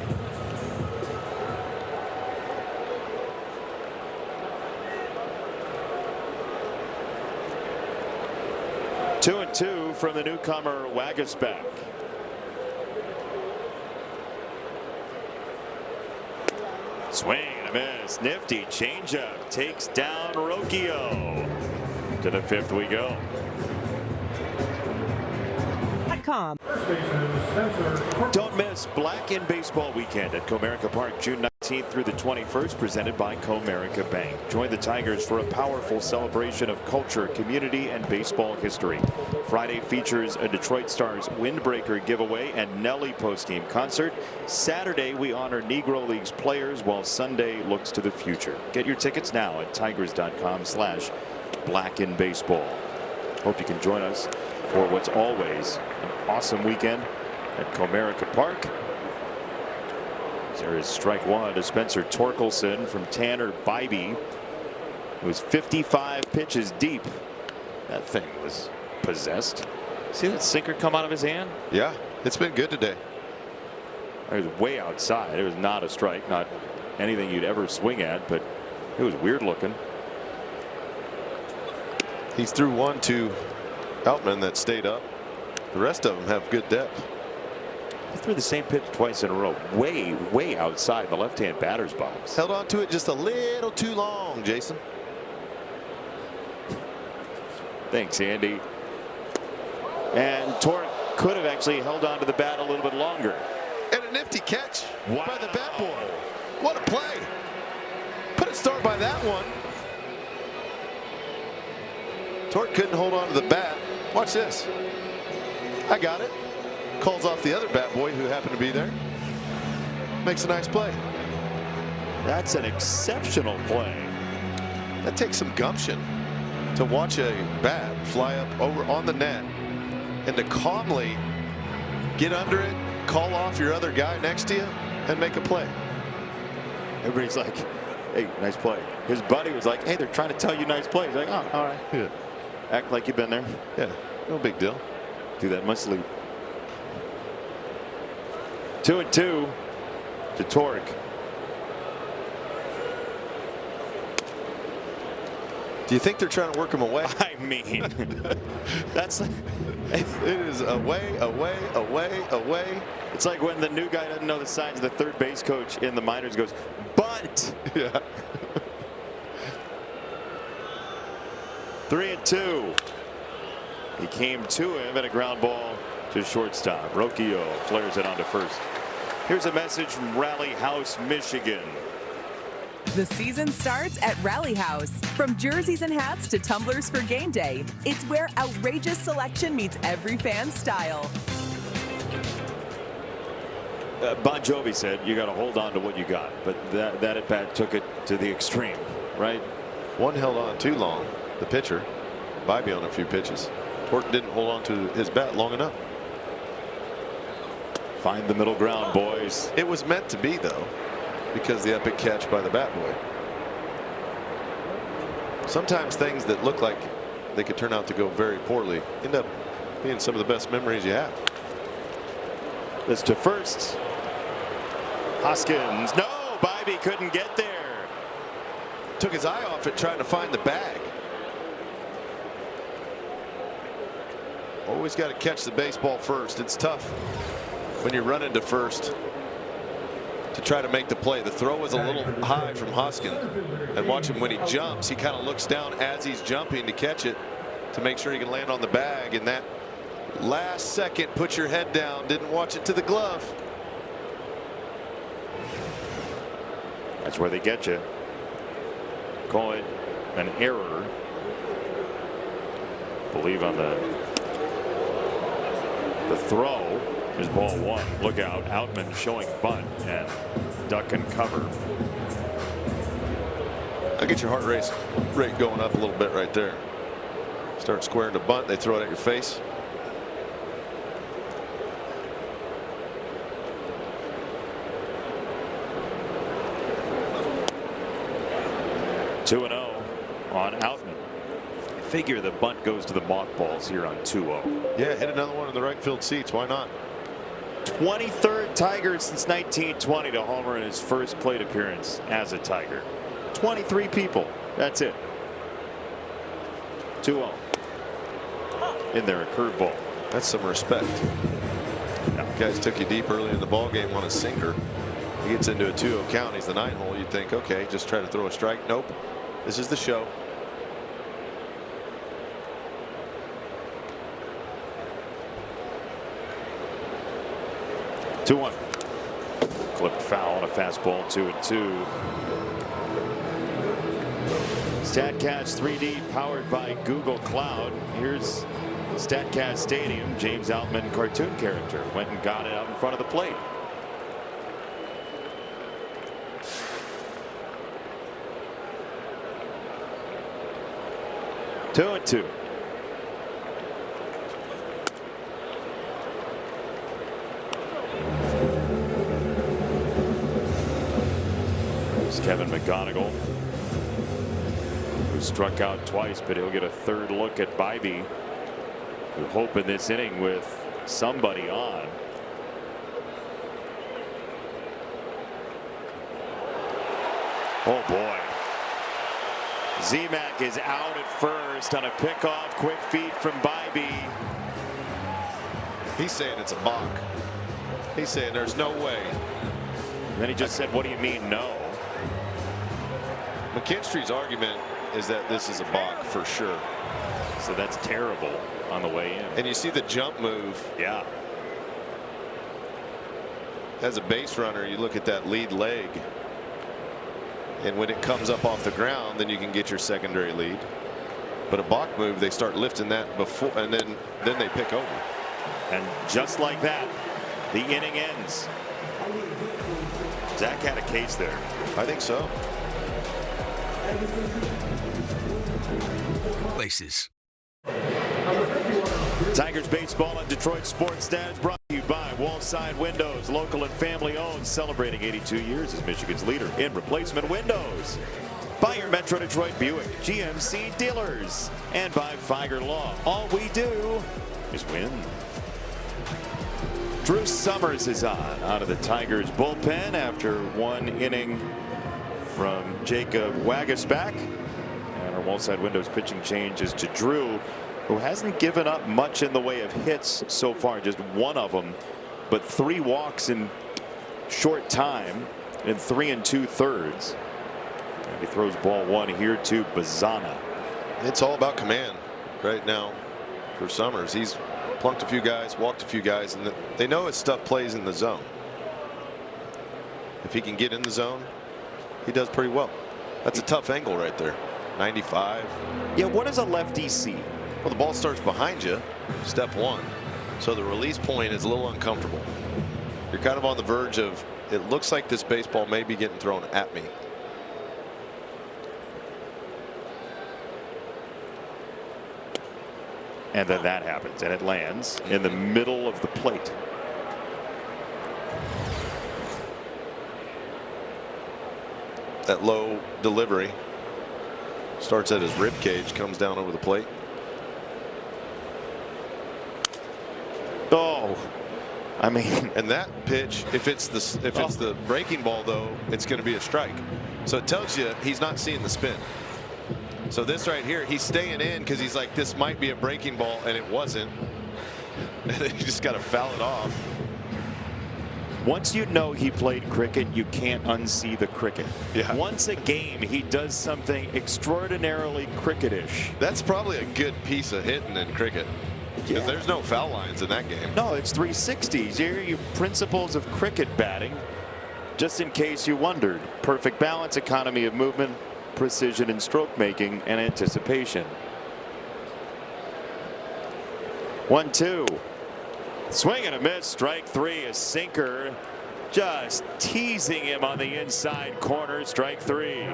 Two and 2 from the newcomer Waguespack. Swing and a miss. Nifty changeup takes down Rocchio. To the 5th we go. Don't miss Black in Baseball weekend at Comerica Park June 9th. Through the 21st, presented by Comerica Bank. Join the Tigers for a powerful celebration of culture, community, and baseball history. Friday features a Detroit Stars windbreaker giveaway and Nelly post-game concert. Saturday, we honor Negro Leagues players, while Sunday looks to the future. Get your tickets now at tigers.com/blackinbaseball. Hope you can join us for what's always an awesome weekend at Comerica Park. There is strike one to Spencer Torkelson from Tanner Bybee, who was 55 pitches deep. That thing was possessed. See that sinker come out of his hand? Yeah, it's been good today. It was way outside. It was not a strike, not anything you'd ever swing at, but it was weird looking. He's threw one to Outman that stayed up. The rest of them have good depth. He threw the same pitch twice in a row, way outside the left-hand batter's box. Held on to it just a little too long, Jason. Thanks, Andy. And Torque could have actually held on to the bat a little bit longer. And a nifty catch by the bat boy. What a play. Put a start by that one. Torque couldn't hold on to the bat. Watch this. I got it. Calls off the other bat boy who happened to be there. Makes a nice play. That's an exceptional play. That takes some gumption to watch a bat fly up over on the net and to calmly get under it, call off your other guy next to you, and make a play. Everybody's like, hey, nice play. His buddy was like, hey, they're trying to tell you nice play. He's like, oh, all right. Yeah. Act like you've been there. Yeah, no big deal. Do that in my sleep. 2-2 to Torque. Do you think they're trying to work him away? I mean, that's it is away, away, away, away. It's like when the new guy doesn't know the signs. The third base coach in the minors goes, bunt. Yeah. 3-2. He came to him at a ground ball to shortstop. Rocchio flares it onto first. Here's a message from Rally House, Michigan. The season starts at Rally House. From jerseys and hats to tumblers for game day, it's where outrageous selection meets every fan's style. Bon Jovi said you got to hold on to what you got, but that at bat took it to the extreme, right? One held on too long. The pitcher, Bybee on a few pitches. Torque didn't hold on to his bat long enough. Find the middle ground, boys. It was meant to be, though, because the epic catch by the bat boy. Sometimes things that look like they could turn out to go very poorly end up being some of the best memories you have. This to first. Hoskins. No, Bybee couldn't get there. Took his eye off it trying to find the bag. Always got to catch the baseball first. It's tough when you're running to first to try to make the play. The throw was a little high from Hoskins, and watch him when he jumps. He kind of looks down as he's jumping to catch it to make sure he can land on the bag. And that last second, put your head down, didn't watch it to the glove. That's where they get you. Call it an error. Believe on the throw. There's ball one. Look out. Outman showing bunt and duck and cover. I'll get your heart rate going up a little bit right there. Start squaring to bunt. They throw it at your face. Two 2-0 on Outman. Figure the bunt goes to the mothballs here on 2-0. Yeah, hit another one in the right field seats. Why not? 23rd Tiger since 1920 to homer in his first plate appearance as a Tiger. 23 people. That's it. 2-0. In there, a curveball. That's some respect. Guys took you deep early in the ball game on a sinker. He gets into a 2-0 count. He's the 9 hole. You'd think, okay, just try to throw a strike. Nope. This is the show. clipped foul on a fastball, 2-2. StatCast 3D powered by Google Cloud. Here's StatCast Stadium. James Altman, cartoon character, went and got it out in front of the plate. Two and two. Here's Kevin McGonigal, who struck out twice, but he'll get a third look at Bybee, who hope in this inning with somebody on. Oh boy. Zemek is out at first on a pickoff. Quick feed from Bybee. He's saying it's a balk. He's saying there's no way. And then he just said, what do you mean no? McKinstry's argument is that this is a balk for sure. So that's terrible on the way in. And you see the jump move. Yeah. As a base runner, you look at that lead leg. And when it comes up off the ground, then you can get your secondary lead. But a balk move, they start lifting that before, and then they pick over. And just like that, the inning ends. Zach had a case there. I think so. Places. Tigers baseball on Detroit Sports Stats, brought to you by Wallside Windows, local and family owned, celebrating 82 years as Michigan's leader in replacement windows. By your Metro Detroit Buick GMC dealers, and by Feiger Law. All we do is win. Drew Summers is on out of the Tigers bullpen after one inning from Jacob Waguespack. And our Wallside Windows pitching changes to Drew, who hasn't given up much in the way of hits so far, just one of them, but 3 walks in short time in 3 2/3. And he throws ball 1 here to Bazana. It's all about command right now for Summers. He's plunked a few guys, walked a few guys, and they know his stuff plays in the zone. If he can get in the zone, he does pretty well. That's a tough angle right there. 95. Yeah, what does a lefty see? Well, the ball starts behind you, step one. So the release point is a little uncomfortable. You're kind of on the verge of, it looks like this baseball may be getting thrown at me. And then that happens, and it lands in the middle of the plate. That low delivery starts at his rib cage, comes down over the plate. Oh, I mean, and that pitch, if it's the breaking ball though, it's going to be a strike. So it tells you he's not seeing the spin. So this right here, he's staying in because he's like, this might be a breaking ball, and it wasn't. And then you just got to foul it off. Once you know he played cricket, you can't unsee the cricket. Yeah. Once a game, he does something extraordinarily cricketish. That's probably a good piece of hitting in cricket. Because there's no foul lines in that game. No, it's 360s. Here are your principles of cricket batting, just in case you wondered. Perfect balance, economy of movement, precision in stroke making, and anticipation. 1-2. Swing and a miss. Strike 3. A sinker, just teasing him on the inside corner. Strike 3.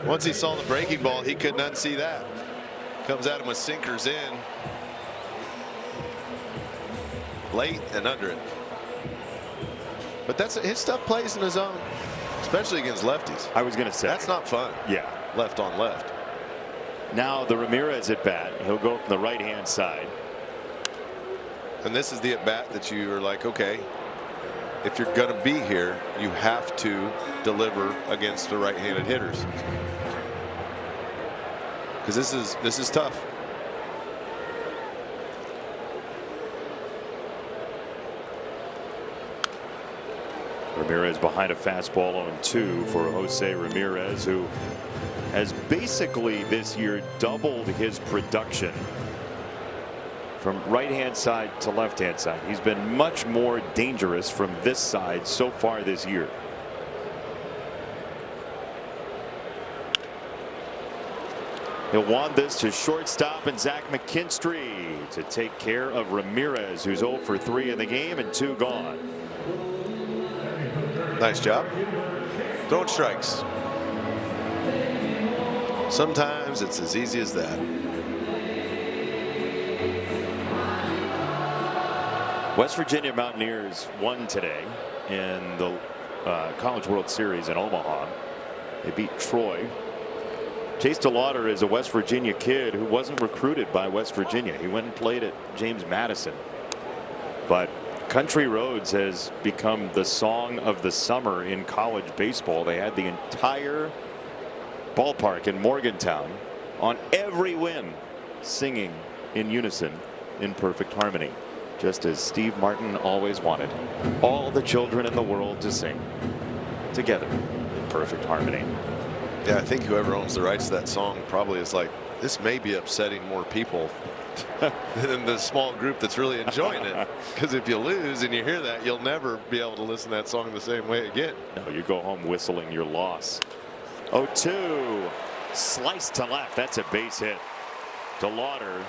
Once he saw the breaking ball, he couldn't unsee that. Comes at him with sinkers in. Late and under it. But that's his stuff plays in his zone, especially against lefties. I was going to say that's not fun. Yeah, left on left. Now the Ramirez at bat. He'll go from the right hand side. And this is the at bat that you are like, okay, if you're going to be here, you have to deliver against the right-handed hitters, because this is tough. Ramirez behind a fastball on 2 for Jose Ramirez, who has basically this year doubled his production from right-hand side to left-hand side. He's been much more dangerous from this side so far this year. He'll want this to shortstop and Zach McKinstry to take care of Ramirez, who's 0 for 3 in the game and 2 gone. Nice job. Throwing strikes. Sometimes it's as easy as that. West Virginia Mountaineers won today in the College World Series in Omaha. They beat Troy. Chase DeLauder is a West Virginia kid who wasn't recruited by West Virginia. He went and played at James Madison. But Country Roads has become the song of the summer in college baseball. They had the entire ballpark in Morgantown on every win singing in unison in perfect harmony, just as Steve Martin always wanted all the children in the world to sing together in perfect harmony. Yeah, I think whoever owns the rights to that song probably is like, this may be upsetting more people than the small group that's really enjoying it. Because if you lose and you hear that, you'll never be able to listen to that song the same way again. No, you go home whistling your loss. 0-2, slice to left. That's a base hit. DeLauder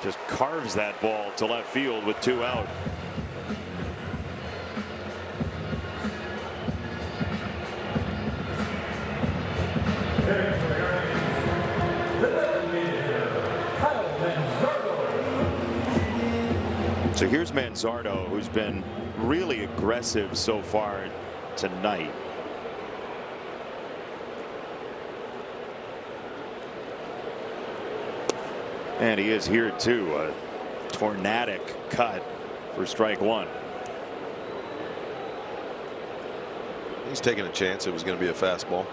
just carves that ball to left field with 2 out. So here's Manzardo, who's been really aggressive so far tonight. And he is here too. A tornadic cut for strike 1. He's taking a chance it was going to be a fastball.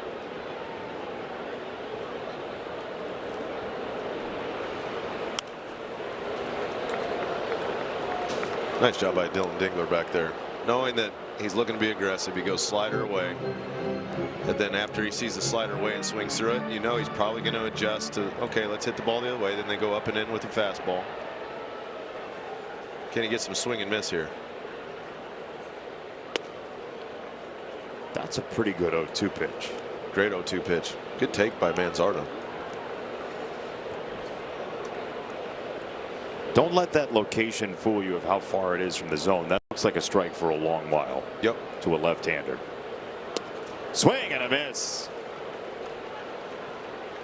Nice job by Dylan Dingler back there. Knowing that he's looking to be aggressive, he goes slider away. And then after he sees the slider away and swings through it, you know he's probably going to adjust to, okay, let's hit the ball the other way. Then they go up and in with the fastball. Can he get some swing and miss here? That's a pretty good 0-2 pitch. Great 0-2 pitch. Good take by Manzardo. Don't let that location fool you of how far it is from the zone. That looks like a strike for a long while. Yep. To a left-hander. Swing and a miss.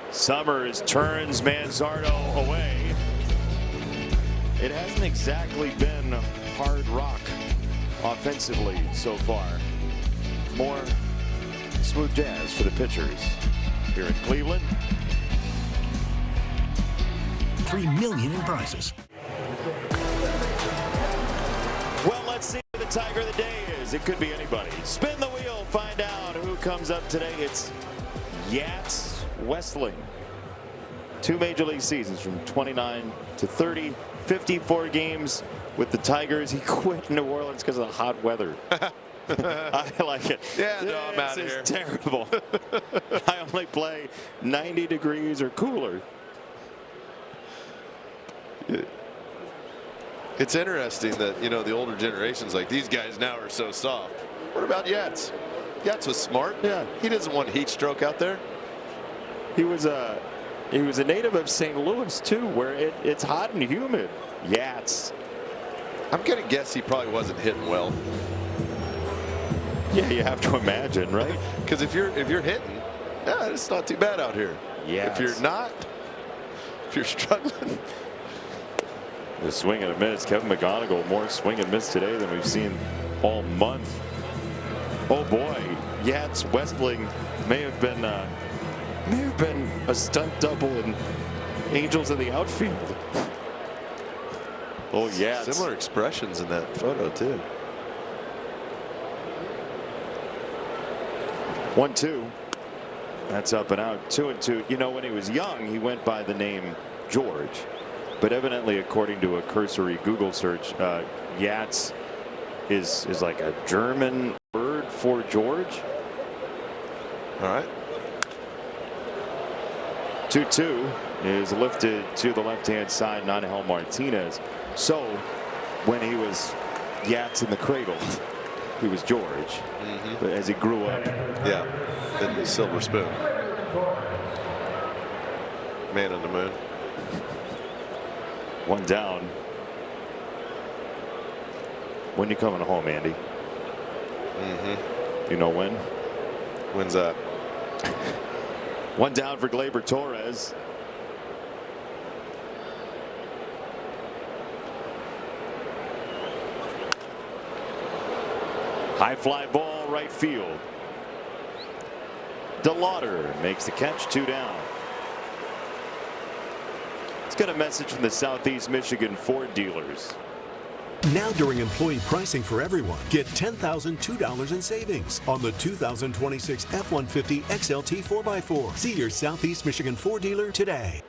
Summers turns Manzardo away. It hasn't exactly been hard rock offensively so far. More smooth jazz for the pitchers here in Cleveland. $3 million in prizes. Well, let's see who the Tiger of the day is. It could be anybody. Spin the wheel, find out who comes up today. It's Yats Westling. 2 major league seasons from 29 to 30, 54 games with the Tigers. He quit New Orleans because of the hot weather. I like it. Yeah, no, I'm out of here. This is terrible. I only play 90 degrees or cooler. It's interesting that, you know, the older generations, like these guys now are so soft. What about Yats? Yats was smart. Yeah. He doesn't want heat stroke out there. He was a native of St. Louis too, where it's hot and humid. Yats. I'm gonna guess he probably wasn't hitting well. Yeah, you have to imagine, right? Because if you're hitting, yeah, it's not too bad out here. Yeah. If you're not, if you're struggling. The swing and a miss. Kevin McGonigal more swing and miss today than we've seen all month. Oh boy, Yats Westling may have been a stunt double in Angels in the outfield. Oh Yats. Similar expressions in that photo too. 1-2. That's up and out. 2-2. You know, when he was young, he went by the name George. But evidently, according to a cursory Google search, Yats is like a German word for George. All right. 2-2 is lifted to the left-hand side. Angel Martinez So when he was Yats in the cradle, he was George. But as he grew up, Yeah, the silver spoon. Man on the moon. one down. When you coming home, Andy? You know when? When's that? One down for Gleyber Torres. High fly ball right field. DeLauder makes the catch, 2 down. Let's get a message from the Southeast Michigan Ford dealers. Now during employee pricing for everyone, get $10,002 in savings on the 2026 F-150 XLT 4x4. See your Southeast Michigan Ford dealer today.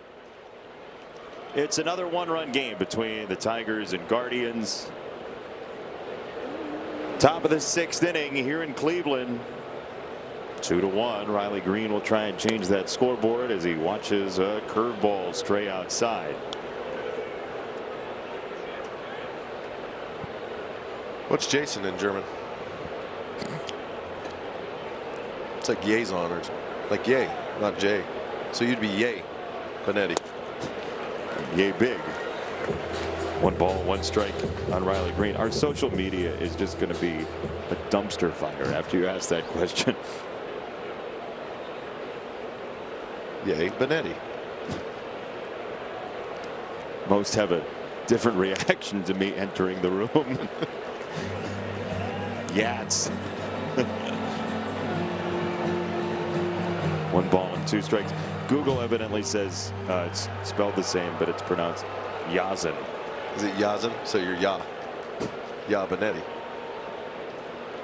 It's another one-run game between the Tigers and Guardians. Top of the 6th inning here in Cleveland. 2-1. Riley Green will try and change that scoreboard as he watches a curveball stray outside. What's Jason in German? It's like Yazon or like yay, not Jay. So you'd be yay, Benetti. Yay big. 1 ball, 1 strike on Riley Green. Our social media is just going to be a dumpster fire after you ask that question. Yay, Benetti. Most have a different reaction to me entering the room. Yats. 1 ball and 2 strikes. Google evidently says it's spelled the same, but it's pronounced Yazin. Is it Yazin? So you're Ya. Ya Benetti.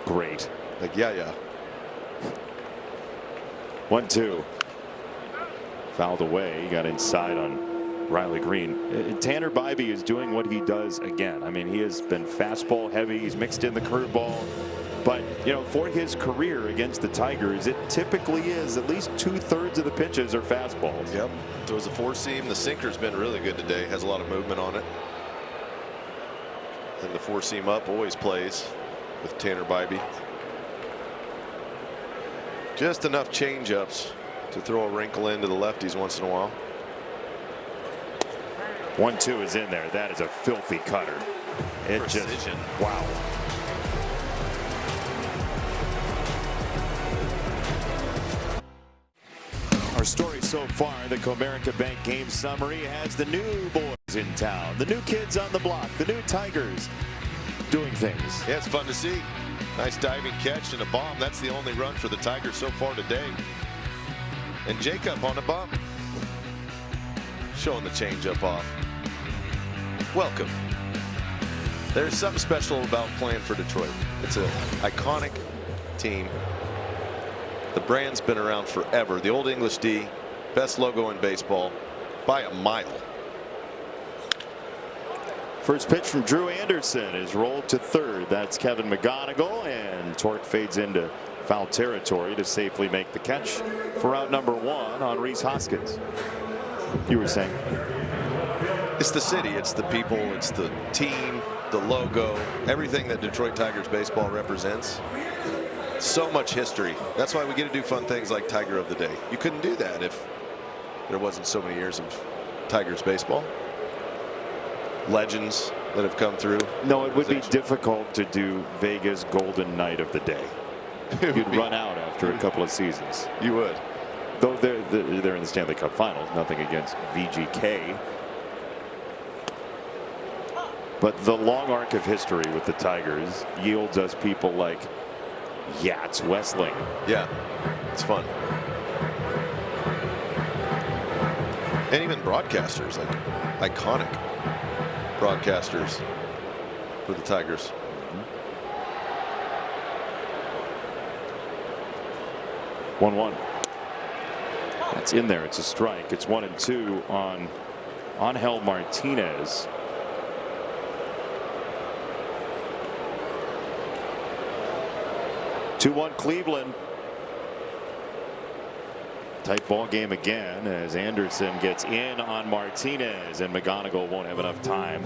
Great. Like yeah. 1-2. Fouled away. He got inside on Riley Green. Tanner Bybee is doing what he does again. I mean, he has been fastball heavy. He's mixed in the curveball. But, you know, for his career against the Tigers, it typically is at least 2/3 of the pitches are fastballs. Yep. Throws a 4-seam. The sinker's been really good today. Has a lot of movement on it. And the 4-seam up always plays with Tanner Bybee. Just enough change-ups to throw a wrinkle into the lefties once in a while. 1-2 is in there. That is a filthy cutter. It Precision. just, wow. Our story so far, the Comerica Bank game summary has the new boys in town, the new kids on the block, the new Tigers doing things. Yeah, it's fun to see. Nice diving catch and a bomb. That's the only run for the Tigers so far today. And Jacob on a bump. Showing the changeup off. Welcome. There's something special about playing for Detroit. It's an iconic team. The brand's been around forever. The Old English D, best logo in baseball by a mile. First pitch from Drew Anderson is rolled to third. That's Kevin McGonigal, and Torque fades into foul territory to safely make the catch for out number 1 on Rhys Hoskins. You were saying? It's the city, it's the people, it's the team, the logo, everything that Detroit Tigers baseball represents. So much history. That's why we get to do fun things like Tiger of the Day. You couldn't do that if there wasn't so many years of Tigers baseball. Legends that have come through. No, it would be difficult to do Vegas Golden Knight of the Day. You'd run out after a couple of seasons. You would. Though they're in the Stanley Cup Finals. Nothing against VGK. But the long arc of history with the Tigers yields us people like Yats Westling. Yeah, it's fun. And even broadcasters, like iconic broadcasters for the Tigers. 1-1. That's in there. It's a strike. It's 1-2 on Angel Martinez. (2-1) Cleveland. Tight ball game again as Anderson gets in on Martinez, and McGonigal won't have enough time.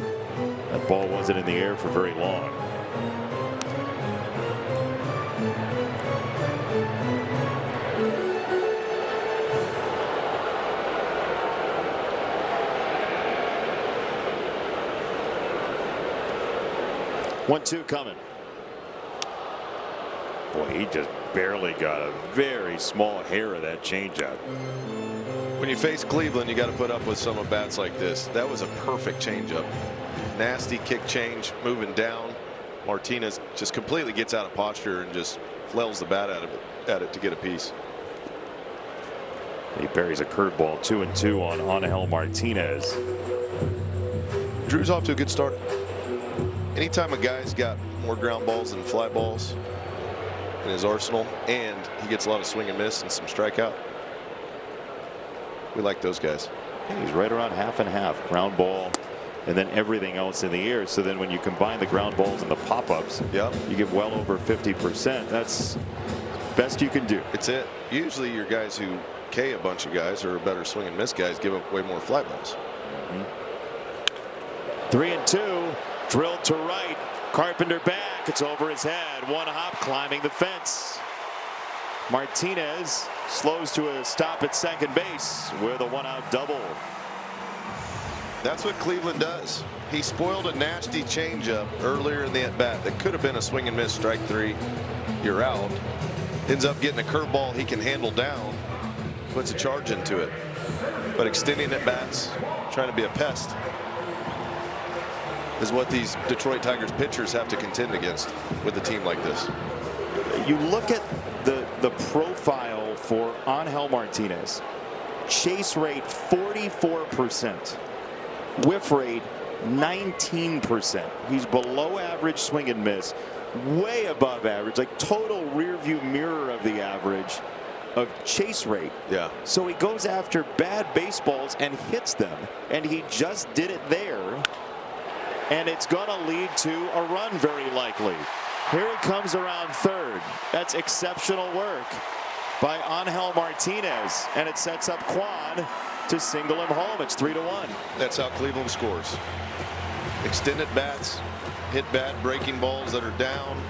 ball wasn't in the air for very long. One-two coming. Boy, he just barely got a very small hair of that changeup. When you face Cleveland, you got to put up with some at bats like this. That was a perfect changeup. Nasty kick change, moving down. Martinez just completely gets out of posture and just flails the bat at it to get a piece. He buries a curveball. 2-2 on Angel Martinez. Drew's off to a good start. Anytime a guy's got more ground balls than fly balls in his arsenal, and he gets a lot of swing and miss and some strikeout, we like those guys. He's right around half and half. Ground ball and then everything else in the air. So then when you combine the ground balls and the pop-ups, yep, you get well over 50%. That's best you can do. It's it. Usually your guys who K a bunch of guys or are better swing and miss guys give up way more fly balls. 3-2. Drilled to right. Carpenter back. It's over his head. One hop climbing the fence. Martinez slows to a stop at second base with a one-out double. That's what Cleveland does. He spoiled a nasty changeup earlier in the at-bat that could have been a swing and miss, strike three. You're out. Ends up getting a curveball he can handle down. Puts a charge into it. But extending at-bats, trying to be a pest, is what these Detroit Tigers pitchers have to contend against with a team like this. You look at the profile for Angel Martinez. Chase rate 44%. Whiff rate 19%. He's below average swing and miss. Way above average, like total rear view mirror of the average of chase rate. Yeah. So he goes after bad baseballs and hits them. And he just did it there. And it's going to lead to a run very likely. Here he comes around third. That's exceptional work by Angel Martinez. And it sets up Quan to single him home. It's 3-1. That's how Cleveland scores. Extended bats, hit bad breaking balls that are down.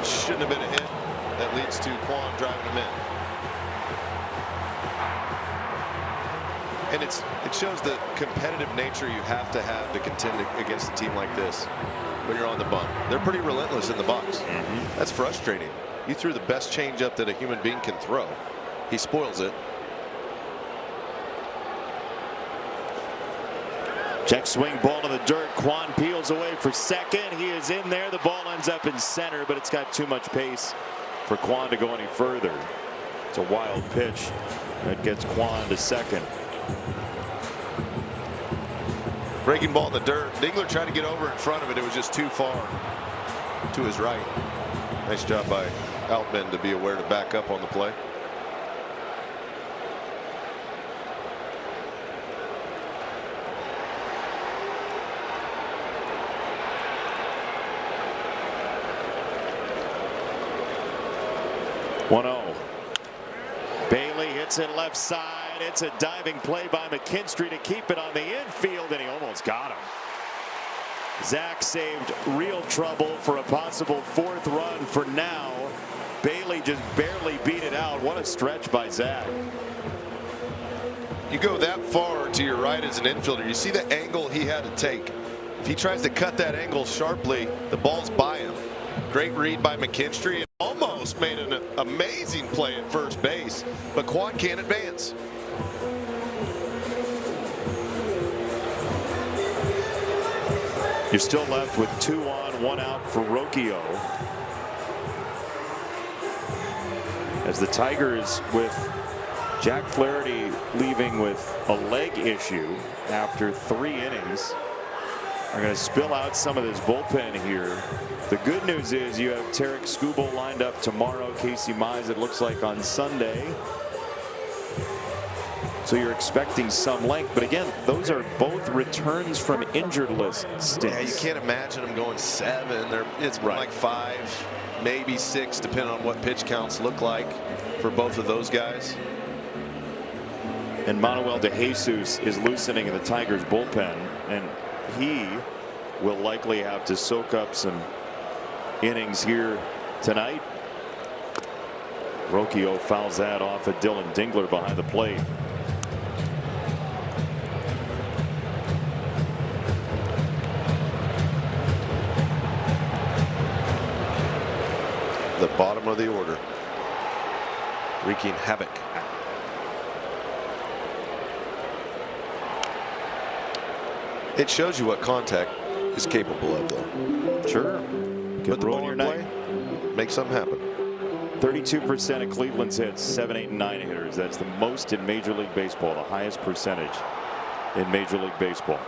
Shouldn't have been a hit. That leads to Quan driving him in. And it shows the competitive nature you have to contend against a team like this when you're on the bump. They're pretty relentless in the box. That's frustrating. You threw the best changeup that a human being can throw. He spoils it. Check swing, ball to the dirt. Quan peels away for second. He is in there. The ball ends up in center, but it's got too much pace for Quan to go any further. It's a wild pitch that gets Quan to second. Breaking ball in the dirt. Dingler tried to get over in front of it. It was just too far to his right. Nice job by Outman to be aware to back up on the play. Bailey hits it left side. It's a diving play by McKinstry to keep it on the infield, and he almost got him. Zach saved real trouble for a possible fourth run for now. Bailey just barely beat it out. What a stretch by Zach. You go that far to your right as an infielder. You see the angle he had to take. If he tries to cut that angle sharply, the ball's by him. Great read by McKinstry, and almost made an amazing play at first base, but Quan can't advance. You're still left with 2 on, 1 out for Rocchio. As the Tigers, with Jack Flaherty leaving with a leg issue after 3 innings, are going to spill out some of this bullpen here. The good news is you have Tarek Skubal lined up tomorrow. Casey Mize, it looks like, on Sunday. So you're expecting some length, but again, those are both returns from injured list stints. Yeah, you can't imagine them going 7. It's right. Like 5, maybe 6, depending on what pitch counts look like for both of those guys. And Manuel De Jesus is loosening in the Tigers bullpen, and he will likely have to soak up some innings here tonight. Rocchio fouls that off at Dylan Dingler behind the plate. The bottom of the order, wreaking havoc. It shows you what contact is capable of, though. Sure. Put the ball in play, make something happen. 32% of Cleveland's hits, 7, 8, and 9 hitters. That's the most in Major League Baseball, the highest percentage in Major League Baseball.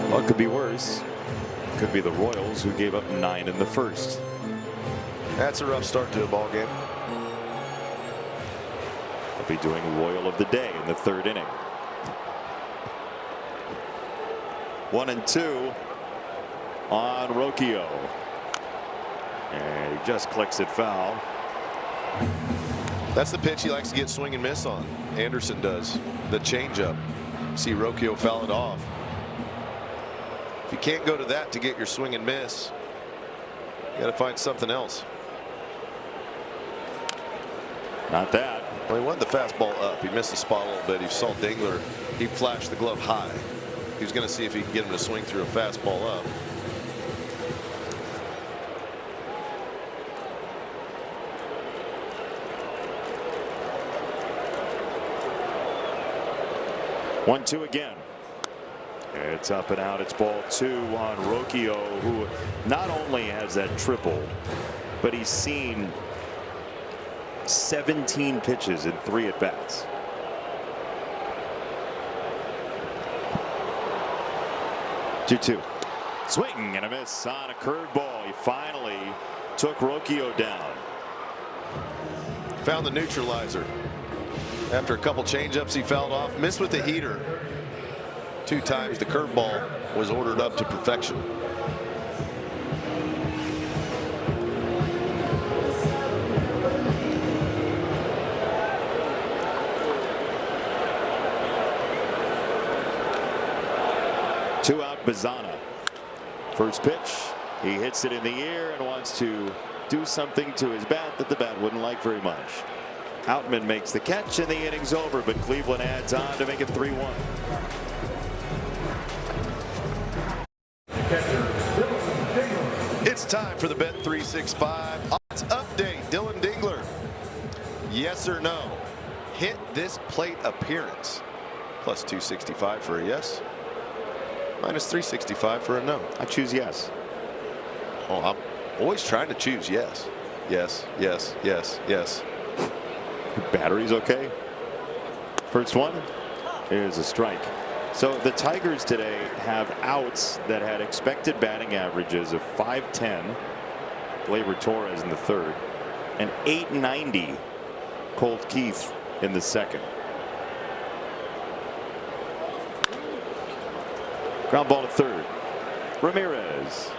Well, it could be worse. It could be the Royals, who gave up 9 in the first. That's a rough start to a ball game. They'll be doing Royal of the Day in the 3rd inning. 1-2 on Rocchio. And he just clicks it foul. That's the pitch he likes to get swing and miss on. Anderson does. The changeup. See Rocchio foul it off. If you can't go to that to get your swing and miss, you got to find something else. Not that. Well, he wanted the fastball up. He missed the spot a little bit. He saw Dingler. He flashed the glove high. He was going to see if he can get him to swing through a fastball up. One, two again. It's up and out. It's ball 2 on Rocchio, who not only has that triple, but he's seen 17 pitches in 3 at-bats. Two. Swing and a miss on a curveball. He finally took Rocchio down. Found the neutralizer. After a couple changeups he fouled off. Missed with the heater 2 times. The curveball was ordered up to perfection. Two out, Bazzana. First pitch, he hits it in the air and wants to do something to his bat that the bat wouldn't like very much. Outman makes the catch and the inning's over, but Cleveland adds on to make it 3-1. It's time for the Bet365 odds update. Dylan Dingler, yes or no? Hit this plate appearance. Plus 265 for a yes. Minus 365 for a no. I choose yes. Oh, I'm always trying to choose yes. Yes, yes, yes, yes. Battery's okay. First one is a strike. So the Tigers today have outs that had expected batting averages of .510. Gleyber Torres in the 3rd, and .890. Colt Keith in the 2nd. Ground ball to 3rd. Ramirez.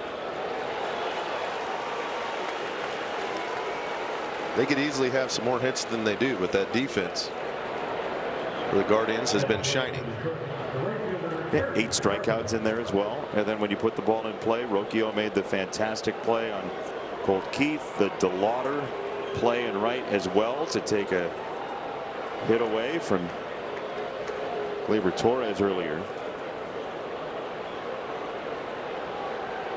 They could easily have some more hits than they do, but that defense for the Guardians has been shining. Yeah, 8 strikeouts in there as well. And then when you put the ball in play, Rocchio made the fantastic play on Colt Keith. The DeLauder play in right as well to take a hit away from Gleyber Torres earlier.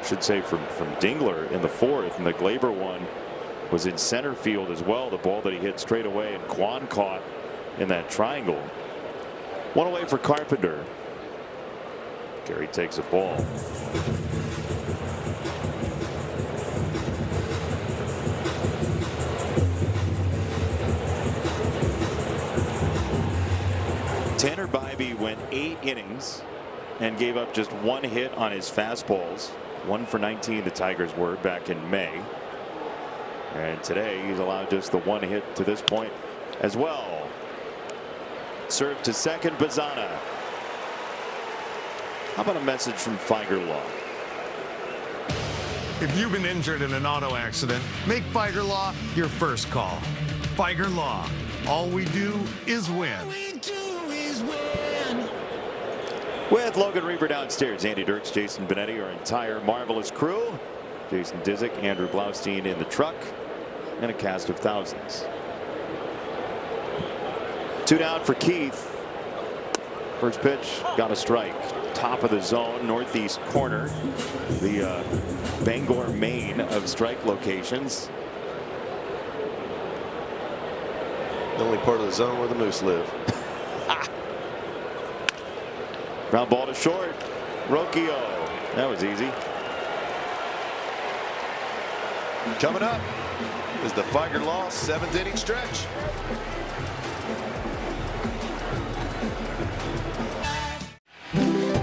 Should say from Dingler in the 4th, and the Gleyber one was in center field as well. The ball that he hit straight away, and Kwan caught in that triangle. One away for Carpenter. Gary takes a ball. Tanner Bybee went 8 innings and gave up just 1 hit on his fastballs. 1 for 19 the Tigers were back in May. And today he's allowed just the 1 hit to this point as well. Served to 2nd, Bazzana. How about a message from Figer Law? If you've been injured in an auto accident, make Figer Law your first call. Figer Law. All we do is win. With Logan Reaper downstairs, Andy Dirks, Jason Benetti, our entire marvelous crew. Jason Disick, Andrew Blaustein in the truck, and a cast of thousands. 2 down for Keith. First pitch, got a strike. Top of the zone, northeast corner. The Bangor, Maine of strike locations. The only part of the zone where the Moose live. Ground ball to short. Rocchio. That was easy. Coming up is the Feiger-Law 7th inning stretch.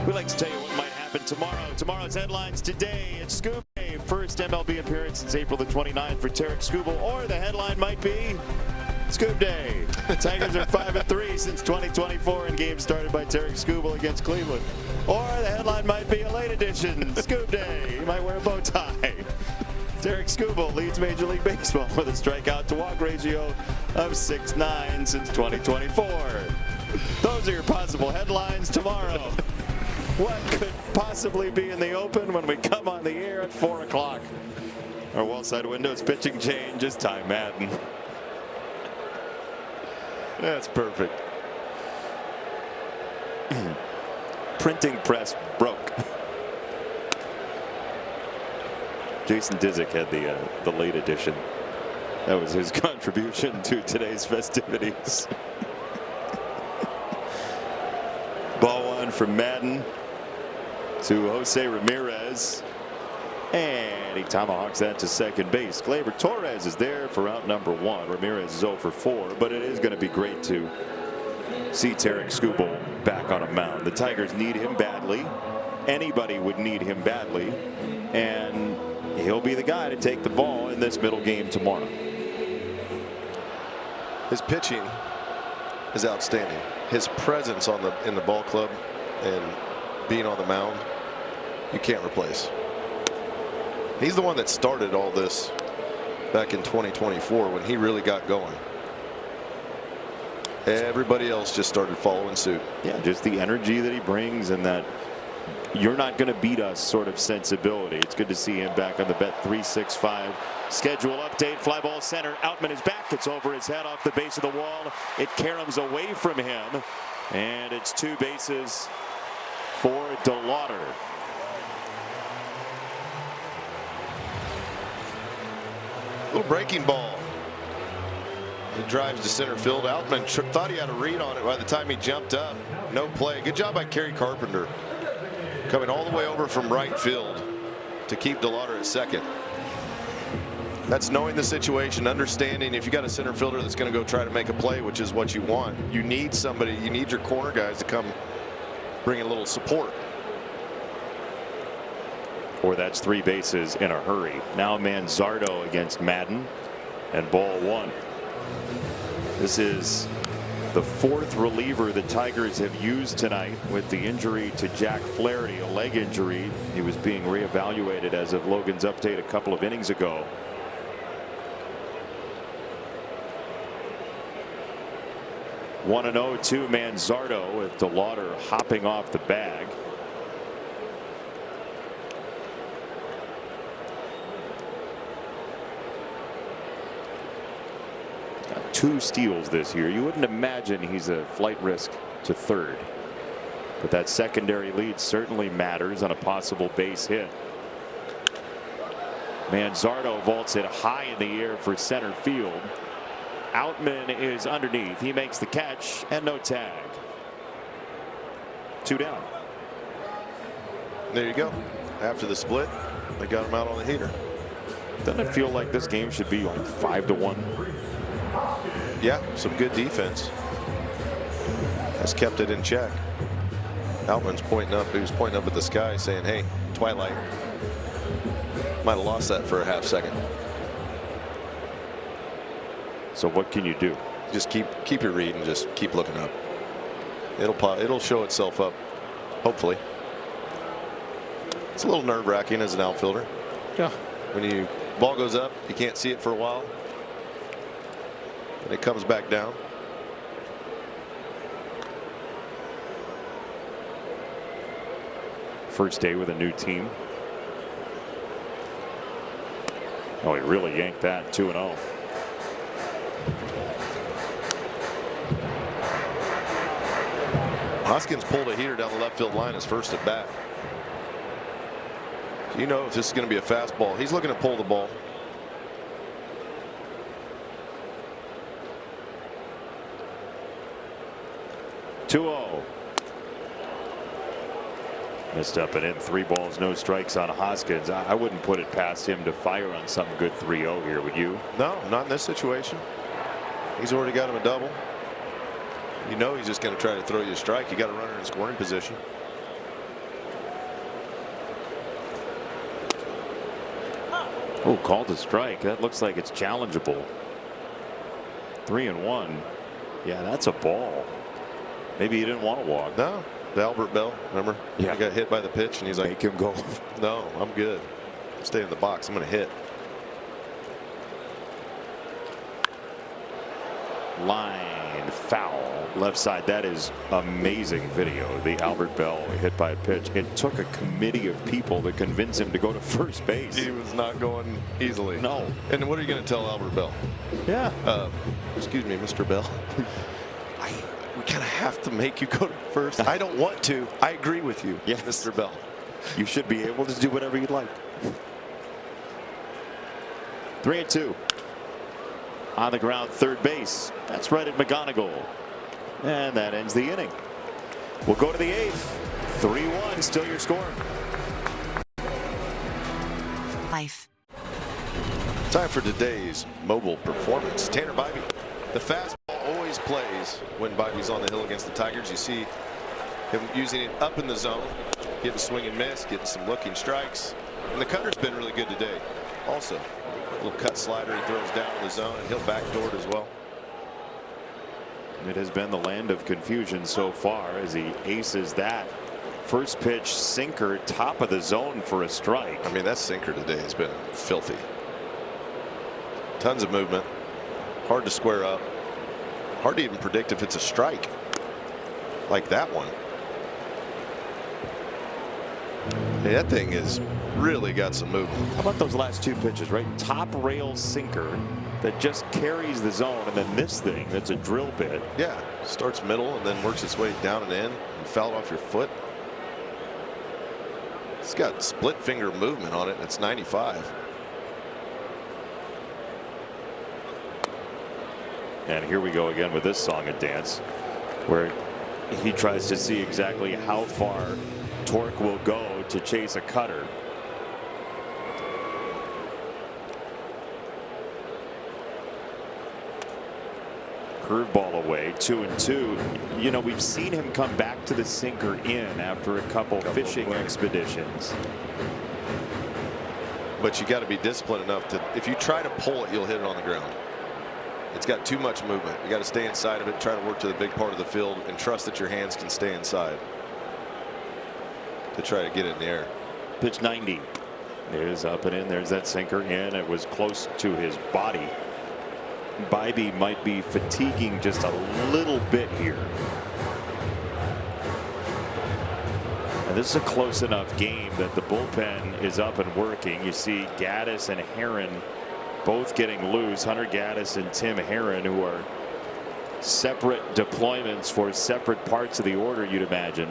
We'd like to tell you what might happen tomorrow. Tomorrow's headlines today. It's Scoop Day. First MLB appearance since April the 29th for Tarek Skubal. Or the headline might be Scoop Day. Tigers are 5-3 since 2024 in games started by Tarek Skubal against Cleveland. Or the headline might be a late edition. Scoop Day. He might wear a bow tie. Tarek Skubal leads Major League Baseball with a strikeout to walk ratio of 6.9 since 2024. Those are your possible headlines tomorrow. What could possibly be in the open when we come on the air at 4 o'clock? Our wall side windows pitching change is Ty Madden. That's perfect. Printing press broke. Jason Disick had the late edition. That was his contribution to today's festivities. Ball one from Madden to Jose Ramirez, and he tomahawks that to second base. Gleyber Torres is there for out number 1. Ramirez is 0 for 4, but it is going to be great to see Tarek Skubal back on a mound. The Tigers need him badly. Anybody would need him badly, and he'll be the guy to take the ball in this middle game tomorrow. His pitching is outstanding. His presence in the ball club and being on the mound, you can't replace. He's the one that started all this back in 2024 when he really got going. Everybody else just started following suit. Yeah, just the energy that he brings and that you're not going to beat us sort of sensibility. It's good to see him back on the Bet365 schedule update. Fly ball center. Outman is back. It's over his head off the base of the wall. It caroms away from him, and it's 2 bases for DeLauder. Little breaking ball. It drives to center field. Outman thought he had a read on it by the time he jumped up. No play. Good job by Kerry Carpenter, coming all the way over from right field to keep DeLauder at second. That's knowing the situation, understanding if you got a center fielder that's going to go try to make a play, which is what you want. You need somebody, you need your corner guys to come bring a little support. Or that's 3 bases in a hurry. Now Manzardo against Madden, and ball 1. This is the 4th reliever the Tigers have used tonight with the injury to Jack Flaherty, a leg injury. He was being reevaluated as of Logan's update a couple of innings ago. One and 0 to Manzardo with DeLauder hopping off the bag. Got 2 steals this year. You wouldn't imagine he's a flight risk to third, but that secondary lead certainly matters on a possible base hit. Manzardo vaults it high in the air for center field. Outman is underneath. He makes the catch and no tag. 2 down. There you go. After the split, they got him out on the heater. Doesn't it feel like this game should be like 5-1? Yeah, some good defense has kept it in check. Outman's pointing up. He was pointing up at the sky saying, hey, twilight. Might have lost that for a half second. So what can you do? Just keep your read and just keep looking up. It'll show itself up, hopefully. It's a little nerve-wracking as an outfielder. Yeah. When ball goes up, you can't see it for a while, and it comes back down. First day with a new team. Oh, he really yanked that. 2-0. Hoskins pulled a heater down the left field line his first at bat. You know if this is going to be a fastball. He's looking to pull the ball. Missed up and in. 3 balls, no strikes on Hoskins. I wouldn't put it past him to fire on some good 3-0 here, would you? No, not in this situation. He's already got him a double. You know he's just going to try to throw you a strike. You got a runner in scoring position. Oh, called a strike. That looks like it's challengeable. 3-1. Yeah, that's a ball. Maybe he didn't want to walk. No, the Albert Bell, remember? Yeah. He got hit by the pitch and he's like, make him go. No, I'm good. Stay in the box. I'm going to hit. Line foul. Left side. That is amazing video. The Albert Bell hit by a pitch. It took a committee of people to convince him to go to first base. He was not going easily. No. And what are you going to tell Albert Bell? Yeah. Excuse me, Mr. Bell. We kind of have to make you go to first. I don't want to. I agree with you, yes. Mr. Bell. You should be able to do whatever you'd like. 3-2. On the ground, third base. That's right at McGonigal. And that ends the inning. We'll go to the 8th. 3-1, still your score. Life. Time for today's mobile performance. Tanner Bybee. The fastball always plays when Bybee's on the hill against the Tigers. You see him using it up in the zone, getting swing and miss, getting some looking strikes. And the cutter's been really good today. Also, a little cut slider he throws down in the zone, and he'll backdoor it as well. It has been the land of confusion so far as he aces that. First pitch sinker, top of the zone for a strike. I mean, that sinker today has been filthy. Tons of movement. Hard to square up. Hard to even predict if it's a strike like that one. Hey, that thing has really got some movement. How about those last 2 pitches, right? Top rail sinker that just carries the zone, and then this thing that's a drill bit. Yeah, starts middle and then works its way down and in. You foul it off your foot. It's got split finger movement on it, and it's 95. And here we go again with this song and dance, where he tries to see exactly how far torque will go to chase a cutter. Curveball away, 2-2. You know, we've seen him come back to the sinker in after a couple fishing expeditions. But you got to be disciplined enough to, if you try to pull it, you'll hit it on the ground. It's got too much movement. You got to stay inside of it, try to work to the big part of the field, and trust that your hands can stay inside to try to get it in the air. Pitch 90 is up and in. There's that sinker in. It was close to his body. Bybee might be fatiguing just a little bit here. And this is a close enough game that the bullpen is up and working. You see Gaddis and Herron both getting loose. Hunter Gaddis and Tim Herron, who are separate deployments for separate parts of the order, you'd imagine.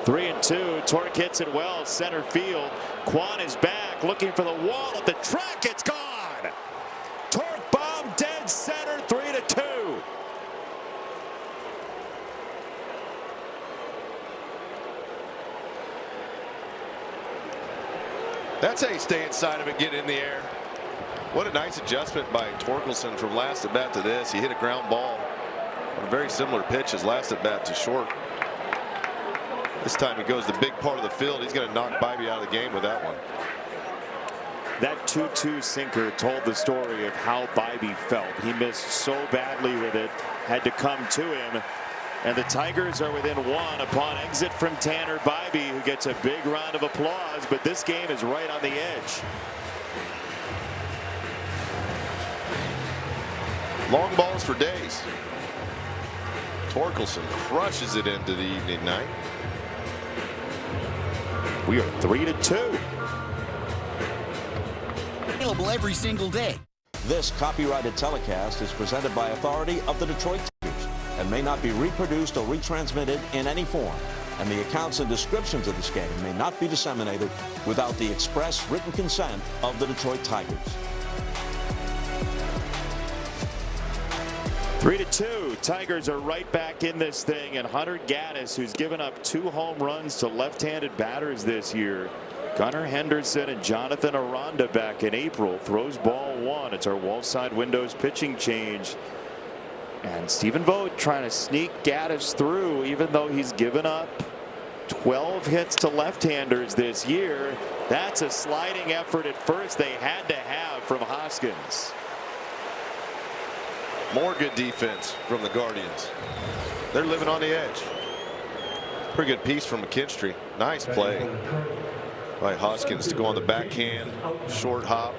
3-2. Torque hits it well. Center field. Quan is back looking for the wall at the track. It's gone. Torque bomb dead center. 3-2. That's how you stay inside of it, get in the air. What a nice adjustment by Torkelson from last at bat to this. He hit a ground ball on a very similar pitch as last at bat to short. This time he goes the big part of the field. He's going to knock Bybee out of the game with that one. That 2-2 sinker told the story of how Bybee felt. He missed so badly with it, had to come to him. And the Tigers are within 1 upon exit from Tanner Bybee, who gets a big round of applause. But this game is right on the edge. Long balls for days. Torkelson crushes it into the evening night. We are 3-2. Available every single day. This copyrighted telecast is presented by authority of the Detroit Tigers and may not be reproduced or retransmitted in any form. And the accounts and descriptions of this game may not be disseminated without the express written consent of the Detroit Tigers. 3-2. Tigers are right back in this thing, and Hunter Gaddis, who's given up 2 home runs to left-handed batters this year. Gunnar Henderson and Jonathan Aranda back in April. Throws ball 1. It's our Wallside Windows pitching change. And Stephen Vogt trying to sneak Gaddis through, even though he's given up 12 hits to left-handers this year. That's a sliding effort at first they had to have from Hoskins. More good defense from the Guardians. They're living on the edge. Pretty good piece from McKinstry. Nice play by Hoskins to go on the backhand, short hop,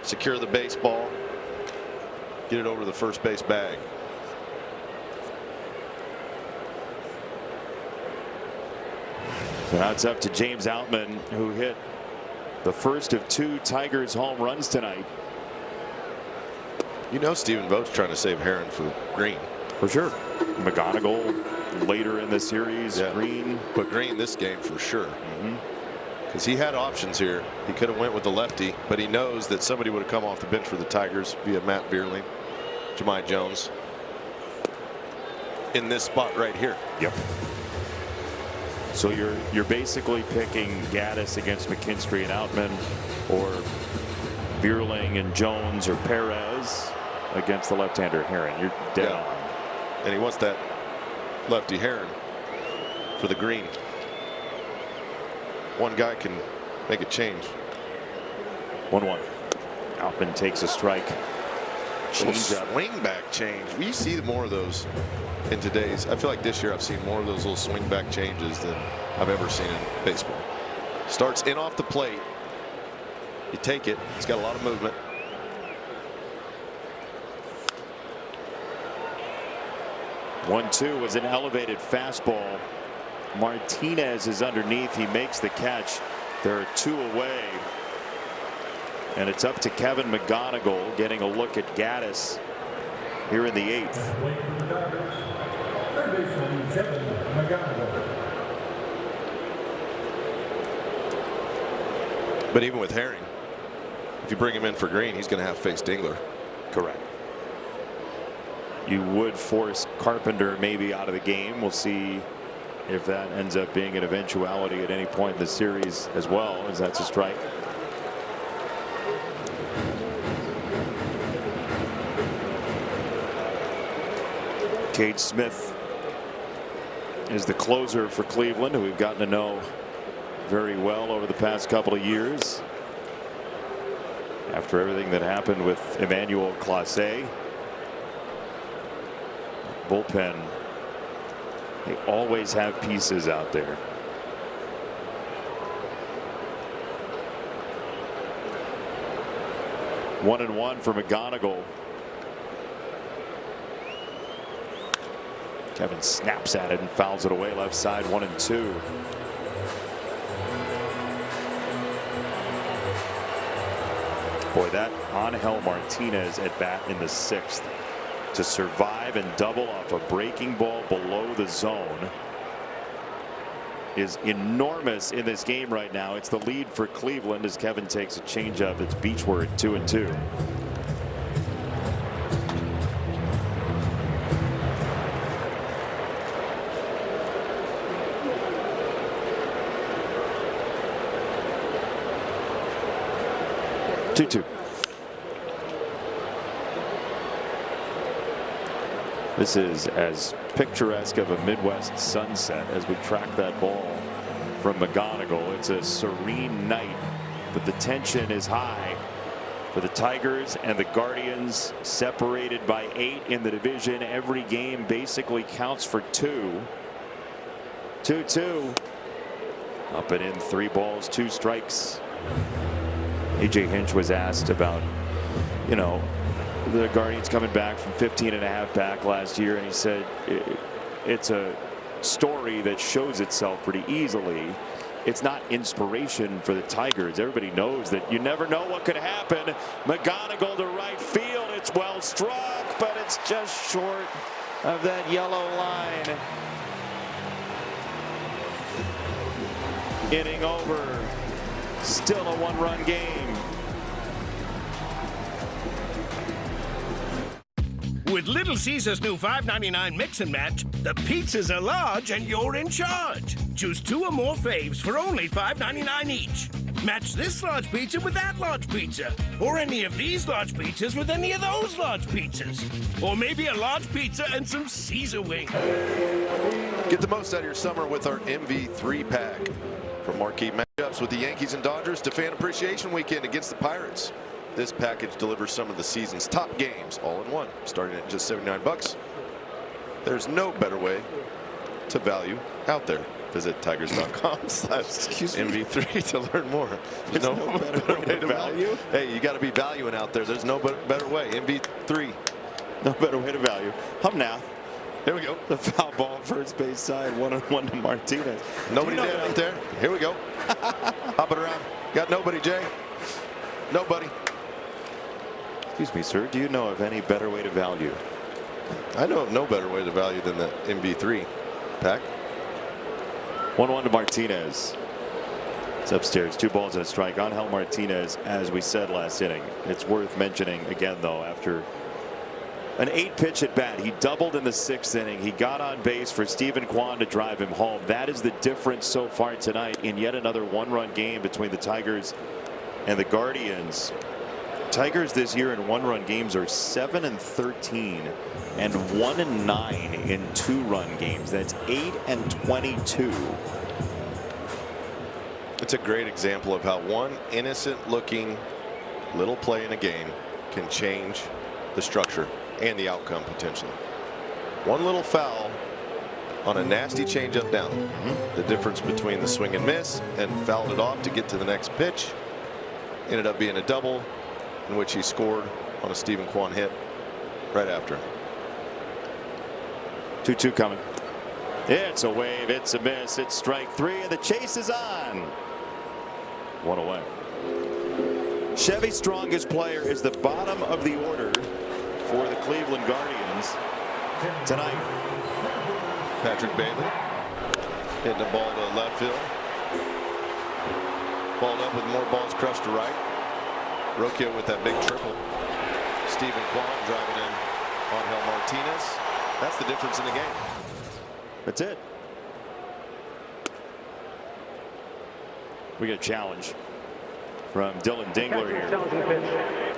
secure the baseball, get it over the first base bag. So now it's up to James Outman, who hit the first of 2 Tigers home runs tonight. You know Stephen Vogt's trying to save Herron for Green. For sure. McGonigal later in the series. Yeah. Green. But Green this game for sure. Because he had options here. He could have went with the lefty, but he knows that somebody would have come off the bench for the Tigers via Matt Bierling, Jahmai Jones, in this spot right here. Yep. So you're basically picking Gaddis against McKinstry and Outman, or Bierling and Jones or Perez against the left-hander Herron. You're dead on. And he wants that lefty Herron for the Green. One guy can make a change. 1-1. Outman takes a strike. Change up. Swing back change. We see more of those in today's. I feel like this year I've seen more of those little swing back changes than I've ever seen in baseball. Starts in off the plate. You take it. It's got a lot of movement. One-two was an elevated fastball. Martinez is underneath. He makes the catch. There are 2 away. And it's up to Kevin McGonigal getting a look at Gaddis here in the 8th. But even with Herring, if you bring him in for Green, he's going to have to face Dingler. Correct. You would force Carpenter maybe out of the game. We'll see if that ends up being an eventuality at any point in the series as well, as that's a strike. Cade Smith is the closer for Cleveland, who we've gotten to know very well over the past couple of years. After everything that happened with Emmanuel Clase, bullpen, they always have pieces out there. One and one for McGonigal. Kevin snaps at it and fouls it away left side. 1-2. Boy, that Angel Martinez at bat in the 6th to survive and double off a breaking ball below the zone is enormous in this game right now. It's the lead for Cleveland as Kevin takes a changeup. It's Beachward, 2-2. This is as picturesque of a Midwest sunset as we track that ball from McGonigal. It's a serene night, but the tension is high for the Tigers and the Guardians, separated by 8 in the division. Every game basically counts for 2. 2-2. Up and in, 3 balls, 2 strikes. AJ Hinch was asked about, you know, the Guardians coming back from 15.5 back last year, and he said it's a story that shows itself pretty easily. it's not inspiration for the Tigers. Everybody knows that you never know what could happen. McGonigal to right field. It's well struck, but it's just short of that yellow line. Inning over. Still a one-run game. With Little Caesars new $5.99 mix and match, the pizzas are large and you're in charge. Choose 2 or more faves for only $5.99 each. Match this large pizza with that large pizza. Or any of these large pizzas with any of those large pizzas. Or maybe a large pizza and some Caesar wings. Get the most out of your summer with our MV3 pack. From marquee matchups with the Yankees and Dodgers to fan appreciation weekend against the Pirates. This package delivers some of the season's top games all in one, starting at just $79. There's no better way to value out there. Visit tigers.com/MV3 to learn more. There's no better way to value. Hey, you got to be valuing out there. There's no better way. MV3. No better way to value. Hum now. Here we go. The foul ball first base side, 1-on-1 to Martinez. Nobody dead out there. Here we go. Hop it around. Got nobody, Jay. Nobody. Excuse me, sir. Do you know of any better way to value? I know of no better way to value than the MV3 pack. 1-1 to Martinez. It's upstairs. 2 balls and a strike on Angel Martinez, as we said last inning. It's worth mentioning again, though, after an 8-pitch at bat, he doubled in the 6th inning. He got on base for Stephen Kwan to drive him home. That is the difference so far tonight in yet another one-run game between the Tigers and the Guardians. Tigers this year in one-run games are 7-13 and 1-9 in 2-run games. That's 8-22. It's a great example of how one innocent-looking little play in a game can change the structure and the outcome potentially. One little foul on a nasty changeup down. The difference between the swing and miss and fouled it off to get to the next pitch. Ended up being a double in which he scored on a Stephen Kwan hit right after. 2-2 coming. It's a wave. It's a miss. It's strike 3 and the chase is on. 1 away. Chevy's strongest player is the bottom of the order for the Cleveland Guardians tonight. Patrick Bailey hitting the ball to left field. Followed up with more balls crushed to right. Rocchio with that big triple. Stephen Kwan driving in on Angel Martinez. That's the difference in the game. That's it. We get a challenge from Dylan Dingler here.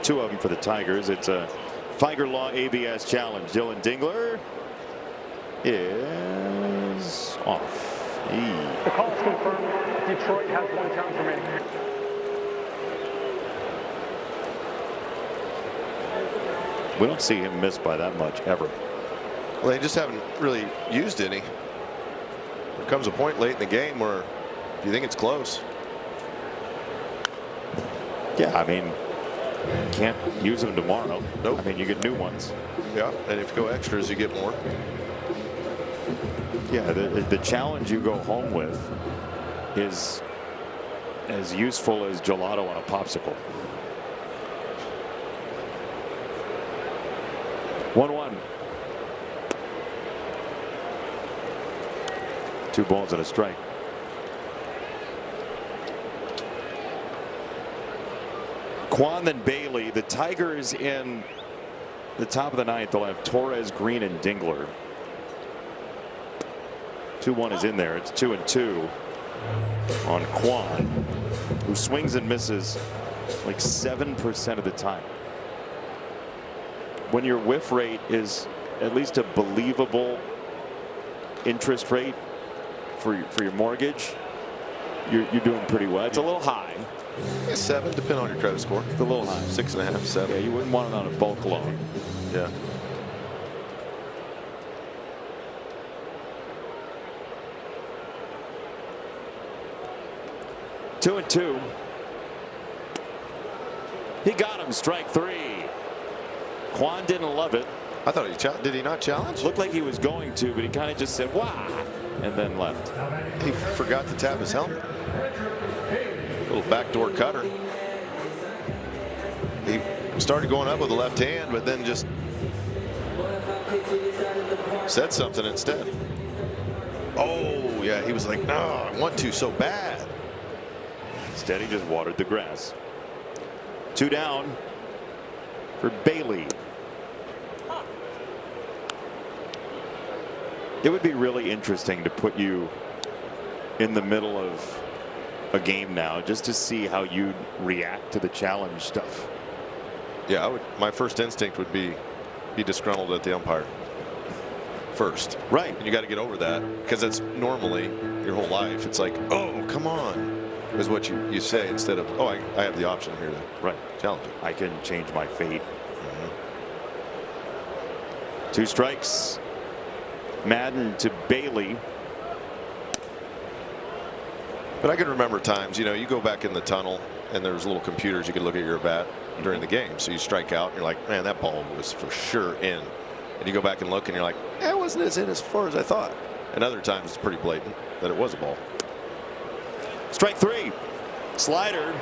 2 of them for the Tigers. It's a Tiger Law ABS challenge. Dylan Dingler is off. The call is confirmed. Detroit has 1 count remaining. We don't see him miss by that much ever. Well, they just haven't really used any. There comes a point late in the game where if you think it's close. Yeah, I mean, can't use them tomorrow. Nope. I mean, you get new ones. Yeah, and if you go extras, you get more. Yeah, the challenge you go home with is as useful as gelato on a popsicle. 1-1. 2 balls and a strike. Kwan then Bailey. The Tigers in the top of the 9th. They'll have Torres, Green, and Dingler. 2-1 is in there. It's 2-2 on Kwan, who swings and misses like 7% of the time. When your whiff rate is at least a believable interest rate for your mortgage, you're doing pretty well. It's a little high. Yeah, 7, depending on your credit score. It's a little high. 6.5, 7. Yeah, you wouldn't want it on a bulk loan. Yeah. Two and 2. He got him. Strike 3. Kwan didn't love it. I thought did he not challenge? Looked like he was going to, but he kind of just said, "Wow." and then left. He forgot to tap his helmet. Little backdoor cutter. He started going up with the left hand, but then just said something instead. Oh, yeah, he was like, no, I want to so bad. Instead, he just watered the grass. 2 down for Bailey. It would be really interesting to put you in the middle of a game now just to see how you'd react to the challenge stuff. Yeah, I would. My first instinct would be disgruntled at the umpire first. Right. And you got to get over that, because it's normally your whole life. It's like, oh, come on, is what you say, instead of, oh, I have the option here to challenge it. I can change my fate. 2 strikes. Madden to Bailey. But I can remember times, you know, you go back in the tunnel and there's little computers you could look at your bat during the game. So you strike out and you're like, man, that ball was for sure in. And you go back and look and you're like, it wasn't as in as far as I thought. And other times it's pretty blatant that it was a ball. Strike 3. Slider.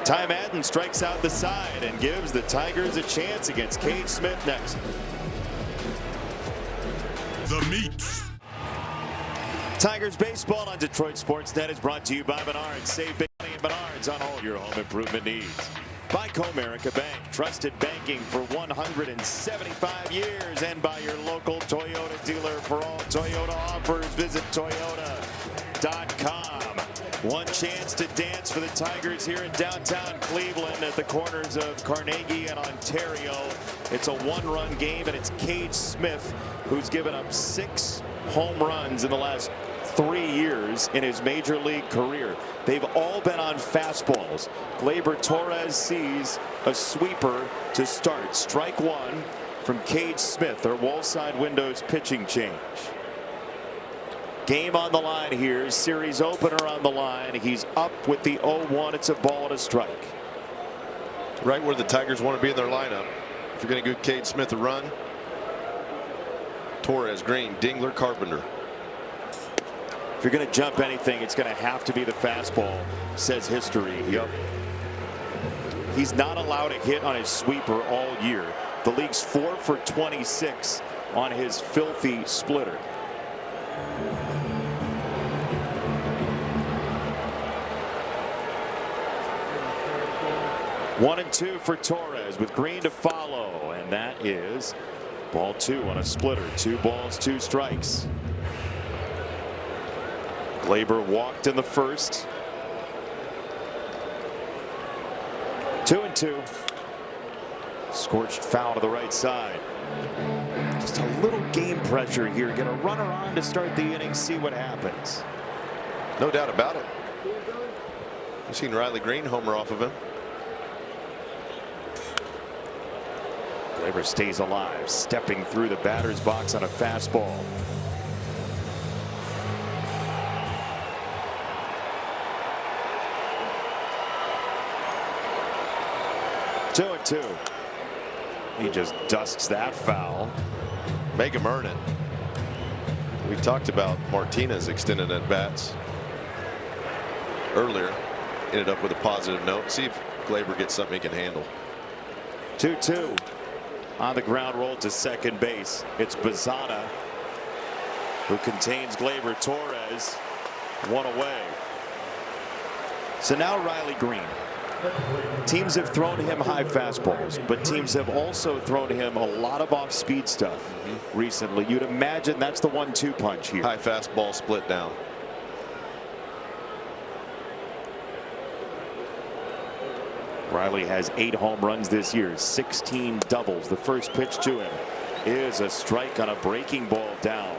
Ty Madden strikes out the side and gives the Tigers a chance against Cade Smith next. The meat. Tigers baseball on Detroit Sportsnet is brought to you by Menards. Save big money at Menards on all your home improvement needs. By Comerica Bank, trusted banking for 175 years, and by your local Toyota dealer. For all Toyota offers, visit Toyota.com. One chance to dance for the Tigers here in downtown Cleveland at the corners of Carnegie and Ontario. It's a 1-run game, and it's Cade Smith who's given up 6 home runs in the last 3 years in his major league career. They've all been on fastballs. Gleyber Torres sees a sweeper to start. Strike 1 from Cade Smith, their Wallside Windows pitching change. Game on the line here. Series opener on the line. He's up with the 0-1. It's a ball and a strike. Right where the Tigers want to be in their lineup. If you're going to give Cade Smith a run, Torres, Green, Dingler, Carpenter. If you're going to jump anything, it's going to have to be the fastball, says history. Yep. He's not allowed a hit on his sweeper all year. The league's 4 for 26 on his filthy splitter. One and 2 for Torres with Green to follow, and that is ball 2 on a splitter. 2 balls, 2 strikes. Gleyber walked in the first. 2-2. Scorched foul to the right side. Just a little game pressure here. Get a runner on to start the inning, see what happens. No doubt about it. We've seen Riley Green homer off of him. Gleyber stays alive, stepping through the batter's box on a fastball. Two and 2. He just dusts that foul. Make him earn it. We talked about Martinez extending at bats earlier. Ended up with a positive note. See if Gleyber gets something he can handle. 2-2. On the ground roll to second base. It's Bazana who contains Gleyber Torres. 1 away. So now Riley Green. Teams have thrown him high fastballs, but teams have also thrown him a lot of off-speed stuff recently. You'd imagine that's the 1-2 punch here. High fastball split down. Riley has 8 home runs this year, 16 doubles. The first pitch to him is a strike on a breaking ball down.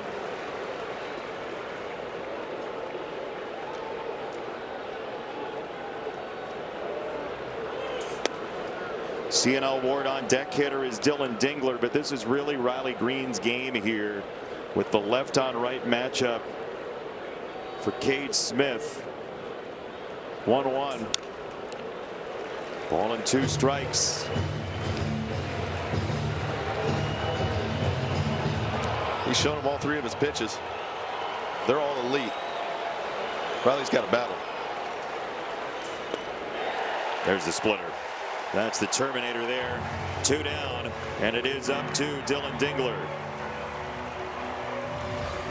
CNL Ward on deck. Hitter is Dylan Dingler, but this is really Riley Green's game here with the left on right matchup for Cade Smith. 1-1. Ball and 2 strikes. He's shown him all 3 of his pitches. They're all elite. Riley's got a battle. There's the splitter. That's the Terminator there. 2 down, and it is up to Dylan Dingler.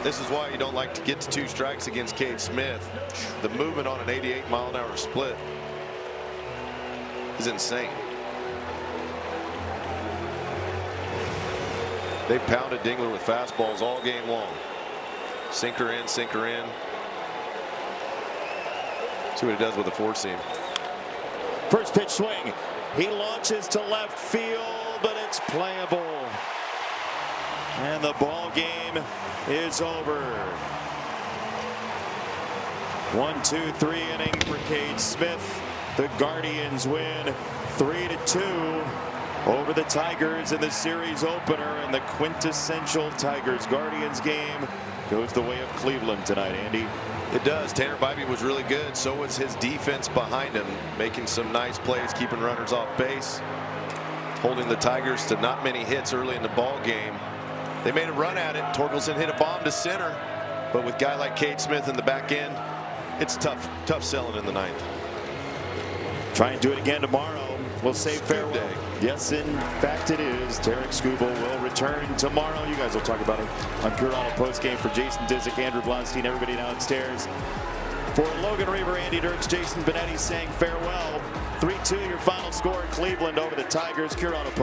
This is why you don't like to get to 2 strikes against Cade Smith. The movement on an 88-mile-an-hour split is insane. They pounded Dingler with fastballs all game long. Sinker in, sinker in. See what he does with the 4-seam. First pitch swing. He launches to left field, but it's playable. And the ball game is over. 1-2-3 inning for Cade Smith. The Guardians win 3-2 over the Tigers in the series opener, and the quintessential Tigers-Guardians game goes the way of Cleveland tonight, Andy. It does. Tanner Bybee was really good. So was his defense behind him, making some nice plays, keeping runners off base, holding the Tigers to not many hits early in the ball game. They made a run at it. Torkelson hit a bomb to center, but with a guy like Cade Smith in the back end, it's tough selling in the 9th. Try and do it again tomorrow. We'll say farewell. Day. Yes, in fact it is. Tarek Skubal will return tomorrow. You guys will talk about it on Pure Auto Postgame. For Jason Disick, Andrew Blaustein, everybody downstairs. For Logan Reaver, Andy Dirks, Jason Benetti saying farewell. 3-2 your final score. Cleveland over the Tigers. Pure Auto Post.